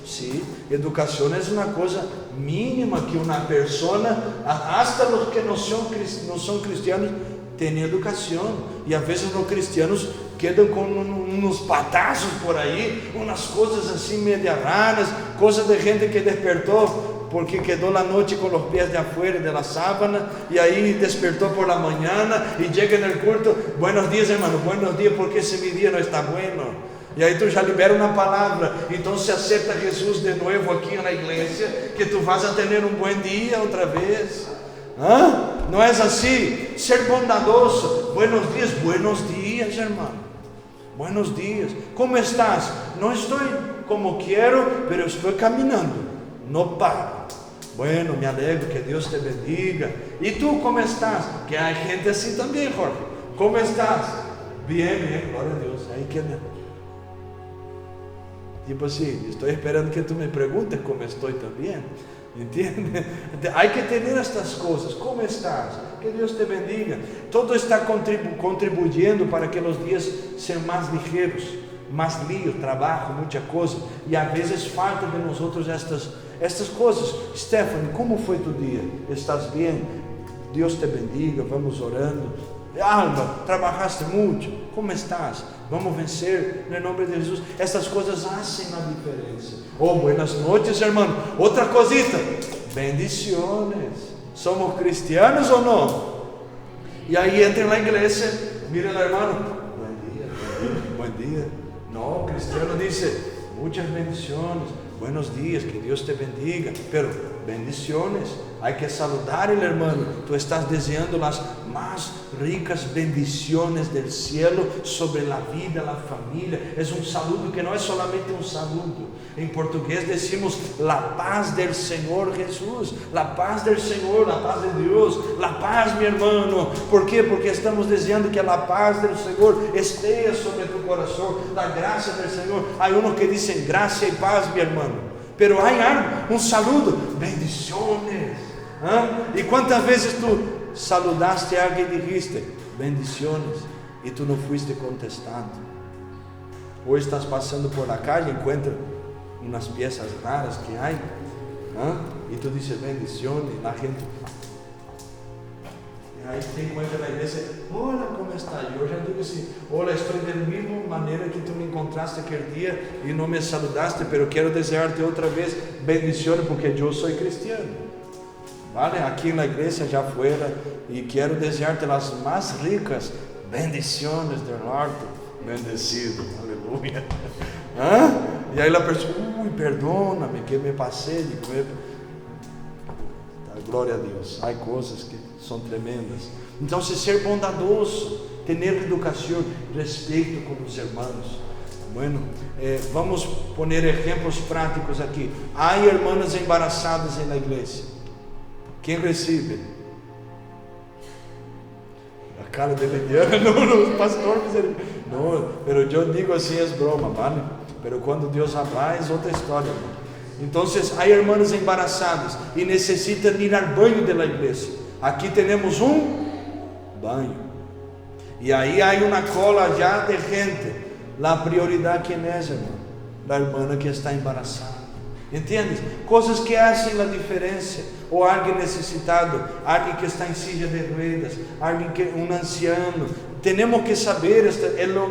Sim, educação é uma coisa mínima que uma pessoa, hasta os que não são cristianos, têm educação. E às vezes os cristianos quedam com uns patazos por aí, umas coisas assim meio raras, coisas de gente que despertou porque quedou a noite com os pés de afuera de la sábana, e aí despertou por la mañana e chega no culto, buenos dias, hermano, buenos dias, porque esse meu dia não está bueno. E aí tu já libera uma palavra, então se acerta Jesus de novo aqui na igreja, que tu vas a ter um bom dia outra vez. Não é assim? Ser bondadoso. Buenos dias, irmão. Buenos dias. Como estás? Não estou como quero, pero estou caminhando. Não paro. Bueno, me alegro, que Deus te bendiga. E tu, como estás? Que há gente assim também, Jorge. Como estás? Bien, glória a Deus. Aí que tipo assim, estou esperando que tu me perguntes como estou também. Entende? Há que ter estas coisas. Como estás? Que Deus te bendiga. Todo está contribuindo para que os dias sejam mais ligeiros, mais lío, trabalho, muita coisa. E às vezes falta de nós outros estas coisas. Stephanie, como foi tu dia? Estás bem? Deus te bendiga. Vamos orando. Alba, trabalhaste muito? Como estás? Vamos vencer no nome de Jesus. Essas coisas fazem a diferença. Buenas noches, irmão. Outra cosita, bendiciones. Somos cristianos ou não? E aí entra na igreja, mira o irmão, bom dia. Não, o cristiano diz, muitas bendiciones, buenos dias, que Deus te bendiga, pero bendiciones, hay que saludar el hermano. Tu estás desejando las más ricas bendiciones del cielo sobre la vida, la familia. Es un saludo que no es solamente un saludo. En portugués decimos la paz del Señor Jesús, la paz del Señor, la paz de Dios, la paz, mi hermano. ¿Por qué? Porque estamos deseando que la paz del Señor esté sobre tu corazón, la gracia del Señor. Hay unos que dicen gracia y paz, mi hermano. Pero hay algo, un saludo, bendiciones. E quantas vezes tu saludaste a alguém e dijiste bendiciones e tu não fuiste contestado? Ou estás passando por la calle e encuentras umas peças raras que há, e tu dices bendiciones, e a gente, e aí te encontra na igreja, olá, como está? E eu já digo assim, olá, estou da mesma maneira que tu me encontraste aquele dia e não me saludaste, pero quero desejar-te outra vez bendiciones, porque eu sou cristiano. Vale, aqui na igreja já fora, e quero desejar-te as mais ricas bendiciones do norte. Bendecido, aleluia. E aí a pessoa, perdona-me que me passei de comer. Glória a Deus, há coisas que são tremendas. Então, se ser bondadoso, ter educação, respeito com os irmãos. Bueno, vamos poner exemplos práticos aqui. Há irmãs embarazadas na igreja. Quem recebe? A cara de Liliana, não, pastor, não, pero eu digo assim, é broma, vale? Pero quando Deus habla, é outra história. Então, há irmãs embarazadas e necessitam ir ao banho da igreja. Aqui temos um banho. E aí há uma cola já de gente. A prioridade quem é, irmão? A irmã que está embaraçada. Entendes? Coisas que fazem a diferença. Ou alguém necessitado, alguém que está em silla de ruedas, alguém que um anciano. Temos que saber, é lo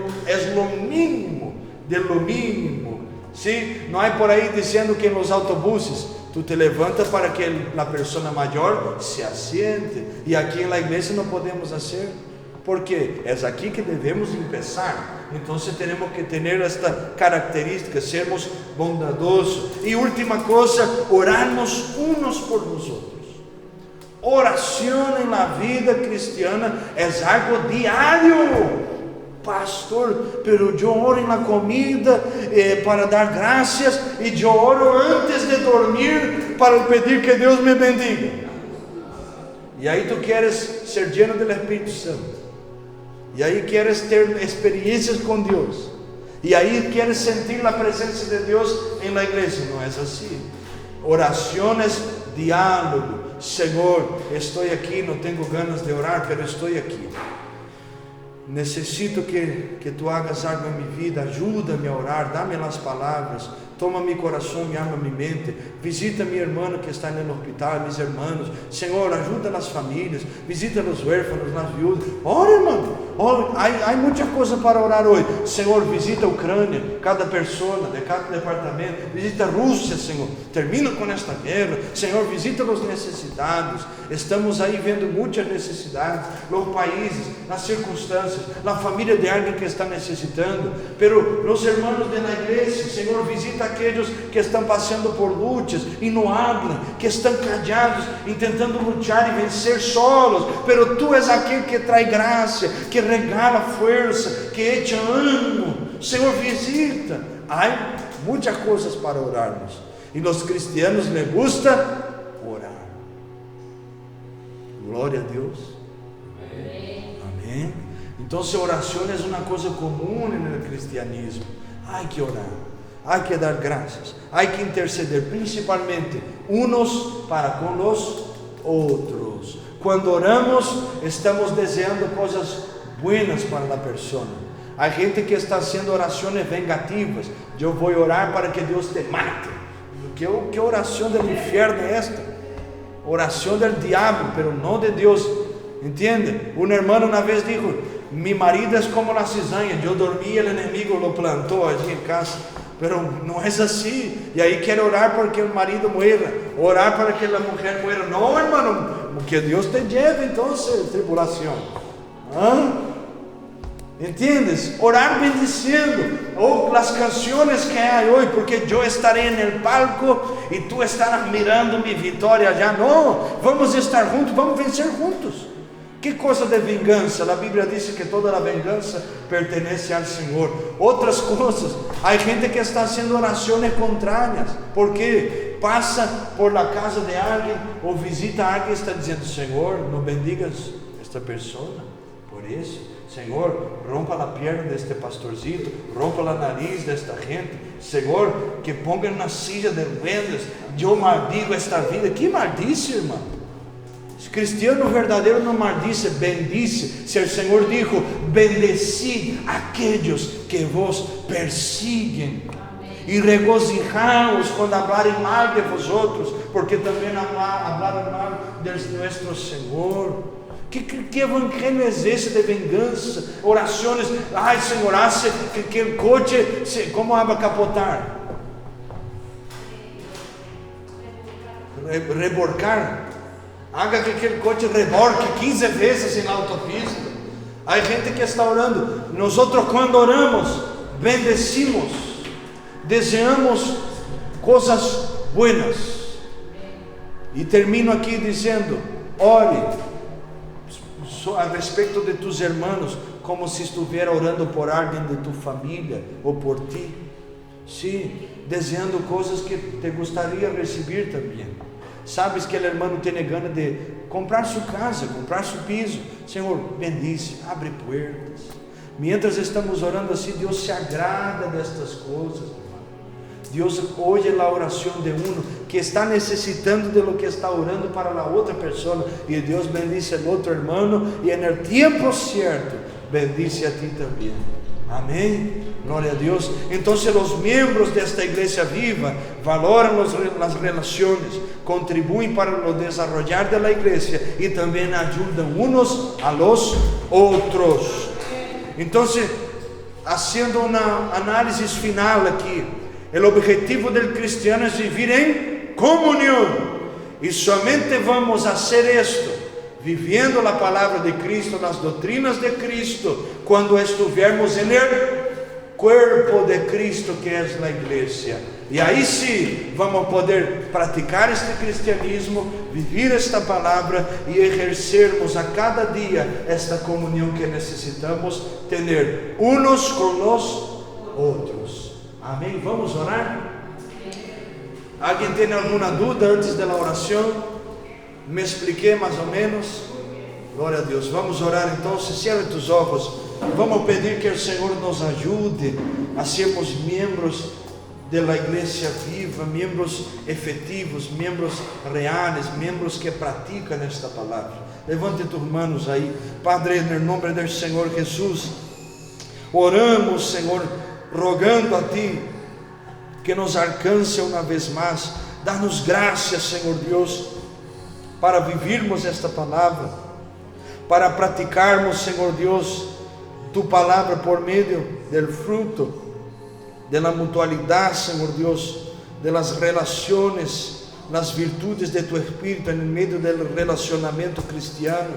mínimo, de lo mínimo. ¿Sí? Não é por aí dizendo que nos autobuses tu te levanta para que a pessoa maior se asiente. E aqui na igreja não podemos fazer. Porque é aqui que devemos começar. Então temos que ter esta característica, sermos bondadosos. E última coisa, orarmos uns por nós outros. Oração na vida cristiana é algo diário. Pastor, pero eu oro na comida para dar graças, e eu oro antes de dormir para pedir que Deus me bendiga. E aí tu queres ser lleno do Espírito Santo. E aí queres ter experiências com Deus. E aí queres sentir a presença de Deus na igreja. Não é assim. Orações, diálogo. Senhor, estou aqui, não tenho ganas de orar, mas estou aqui. Necessito que tu hagas algo em minha vida. Ajuda-me a orar, dá-me as palavras. toma mi coração, mi alma, mi mente, visita mi hermano que está no hospital, mis hermanos, Senhor, ajuda as famílias, visita os huérfanos, as viúvas, ora irmão, há muita coisa para orar hoje, Senhor, visita a Ucrânia, cada pessoa, de cada departamento, visita a Rússia, Senhor, termina com esta guerra, Senhor, visita os necessitados, estamos aí vendo muitas necessidades, nos países, nas circunstâncias, na família de alguém que está necessitando, pero los hermanos de la igreja, Senhor, visita aqueles que estão passando por lutas e não hablam, que estão callados, tentando lutar e vencer solos, pero tu és aquele que traz graça, que regala força, que echa ânimo, Senhor, visita. Há muitas coisas para orarmos, e os cristianos les gusta orar. Glória a Deus. Amém. Então, oração é uma coisa comum no cristianismo. Há que orar, há que dar graças, há que interceder, principalmente uns para com os outros. Quando oramos, estamos desejando coisas buenas para a pessoa. Há gente que está haciendo orações vengativas. Eu vou orar para que Deus te mate. Que oração do inferno é esta? Oração do diabo, pero não de Deus. Entende? Um irmão uma vez disse: mi marido é como la cizaña, eu dormi e o inimigo lo plantou allí em casa, pero não é assim. E aí quer orar para que o marido muera, orar para que a mulher muera. Não, irmão, que Deus te lleve então tribulação. ¿Entiendes? Orar bendiciendo, las canciones que hay hoy, porque yo estaré en el palco y tú estarás mirando mi vitória allá. No, vamos estar juntos, vamos vencer juntos. Que coisa de vingança? A Bíblia diz que toda a vingança pertence ao Senhor. Outras coisas, há gente que está fazendo orações contrárias, porque passa por la casa de alguém ou visita a alguém e está dizendo: Senhor, não bendigas esta pessoa por isso. Senhor, rompa a perna deste pastorcito, rompa o nariz desta gente. Senhor, que ponga na silla de ruedas. Eu maldigo esta vida. Que maldice, irmão? Cristiano verdadeiro não maldice, bendice. Se o Senhor dijo: bendeci aqueles que vos persiguen e regozijaos quando hablarem mal de vosotros, porque também hablaram mal de nosso Senhor. Que evangelho é esse de vingança? Orações: ai Senhor, hace que o coche como vai capotar? Reborcar. Haga que aquele coche reborque 15 vezes na autopista. Há gente que está orando. Nós, quando oramos, bendecimos, desejamos coisas buenas. E termino aqui dizendo: ore a respeito de tus hermanos, como se estuviera orando por alguém de tu família ou por ti. Sim, desejando coisas que te gostaria de receber também. Sabes que o irmão tem gana de comprar sua casa, comprar seu piso. Senhor, bendice, abre portas. Mientras estamos orando assim, Deus se agrada destas coisas. Deus ouve a oração de um que está necessitando de lo que está orando para a outra pessoa, e Deus bendice o outro irmão, e no tempo certo bendice a ti também. Amém? Glória a Deus. Então, os membros desta igreja viva valoram as relações, contribuem para o desenvolver da igreja e também ajudam uns a los outros. Então, fazendo uma análise final aqui, o objetivo do cristiano é viver em comunhão, e somente vamos fazer isto vivendo a palavra de Cristo, as doutrinas de Cristo, quando estivermos no corpo de Cristo, que é a igreja. E aí sim vamos poder praticar este cristianismo, viver esta palavra e exercermos a cada dia esta comunhão que necessitamos ter uns com os outros. Amém? Vamos orar? Alguém tem alguma dúvida antes da oração? Me expliquei mais ou menos? Glória a Deus. Vamos orar então. Cierra tus olhos. Vamos pedir que o Senhor nos ajude a sermos membros da igreja viva, membros efetivos, membros reais, membros que praticam esta palavra. Levante tus manos aí. Padre, no nome do Senhor Jesus, oramos, Senhor, rogando a Ti que nos alcance uma vez mais. Dá-nos graças, Senhor Deus, para vivirmos esta palavra, para praticarmos, Senhor Deus, tu palavra por meio do fruto, da mutualidade, Senhor Deus, das relações, nas virtudes de tu Espírito, no meio do relacionamento cristiano.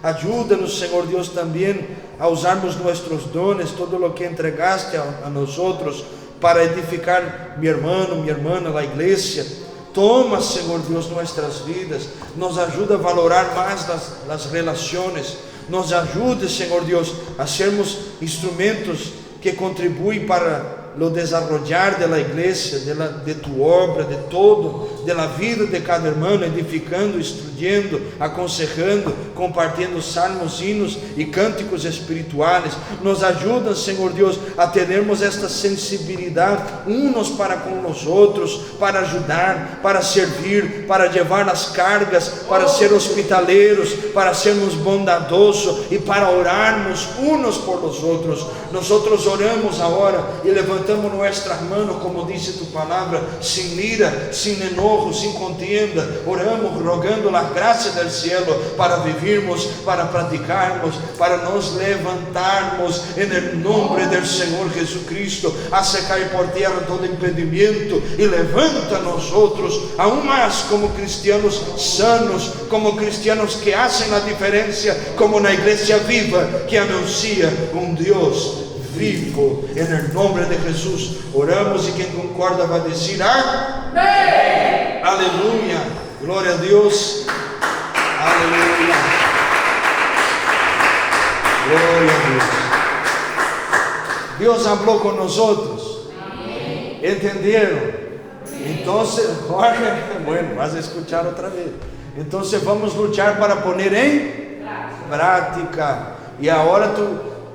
Ajuda-nos, Senhor Deus, também a usarmos nossos dones, todo o que entregaste a nós outros, para edificar meu irmão, minha irmã, a igreja. Toma, Senhor Deus, nossas vidas, nos ajuda a valorar mais as relações, nos ajude, Senhor Deus, a sermos instrumentos que contribuem para o desenvolver da igreja, de tu obra, de todo, da vida de cada irmão, edificando, instruyendo, aconsejando, compartilhando salmos, hinos e cânticos espirituais. Nos ajuda, Senhor Deus, a termos esta sensibilidade uns para com os outros, para ajudar, para servir, para levar as cargas, para ser hospitaleiros, para sermos bondadosos e para orarmos uns por os outros. Nós oramos agora e levantamos nossas mãos, como disse tu palavra, sem ira, sem enojo, sem contienda. Oramos rogando a graça do cielo para vivirmos, para praticarmos, para nos levantarmos em nome do Senhor Jesucristo. Hace cair por terra todo impedimento e levanta nós outros, aún mais como cristianos sanos, como cristianos que fazem a diferença, como na igreja viva que anuncia Deus vivo, em nome de Jesus. Oramos e quem concorda vai dizer amém. Aleluia, glória a Deus, aleluia, glória a Deus. Deus falou com nós outros, entenderam? Então, bueno, vas a escuchar outra vez. Então vamos lutar para poner em prática. E agora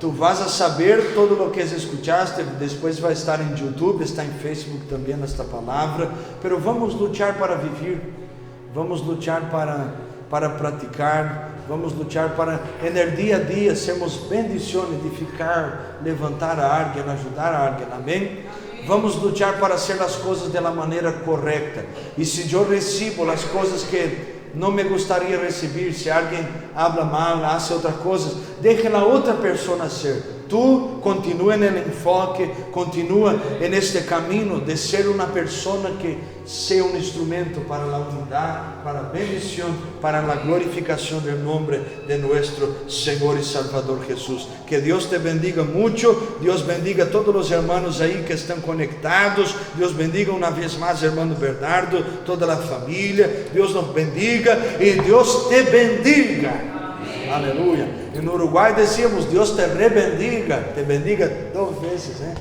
tu vas a saber todo o que escutaste. Depois vai estar em YouTube, está em Facebook também esta palavra. Pero vamos lutar para viver, vamos lutar para praticar, vamos lutar para, no dia a dia, sermos bendição, edificar, levantar a alguém, ajudar a alguém. Amém? Vamos lutar para ser as coisas da maneira correta. E se eu recebo as coisas que não me gostaria de receber, se alguém habla mal, faz outra coisa, deixa a outra pessoa ser. Tu continua no enfoque, continua neste caminho de ser uma pessoa que seja um instrumento para a unidade, para a bendição, para a glorificação do nome de nosso Senhor e Salvador Jesus. Que Deus te bendiga muito. Deus bendiga todos os irmãos aí que estão conectados. Deus bendiga uma vez mais, irmão Bernardo, toda a família. Deus nos bendiga e Deus te bendiga. Aleluia. E no Uruguai decíamos, Deus te rebendiga, te bendiga 2 vezes, né?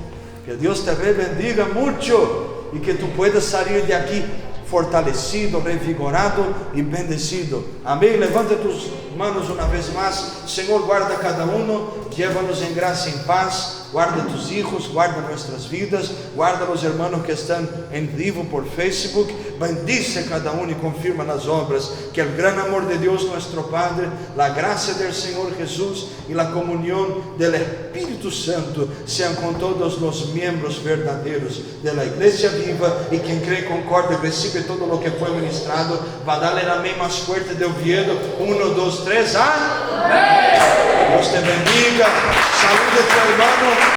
Que Deus te rebendiga muito e que tu puedas sair de aqui fortalecido, revigorado e bendecido. Amém? Levanta tus manos uma vez mais. Senhor, guarda cada um, llévanos em graça e em paz. Guarda tus hijos, guarda nossas vidas, guarda os irmãos que estão em vivo por Facebook. Bendice cada um e confirma nas obras. Que o grande amor de Deus, nosso Padre, a graça do Senhor Jesus e a comunhão do Espírito Santo sejam com todos os membros verdadeiros da Igreja Viva. E quem crê e concorda e recebe todo o que foi ministrado, vai dar a amém mais forte de Oviedo. 1, 2, 3, amém. Deus te bendiga. Saúde teu irmão.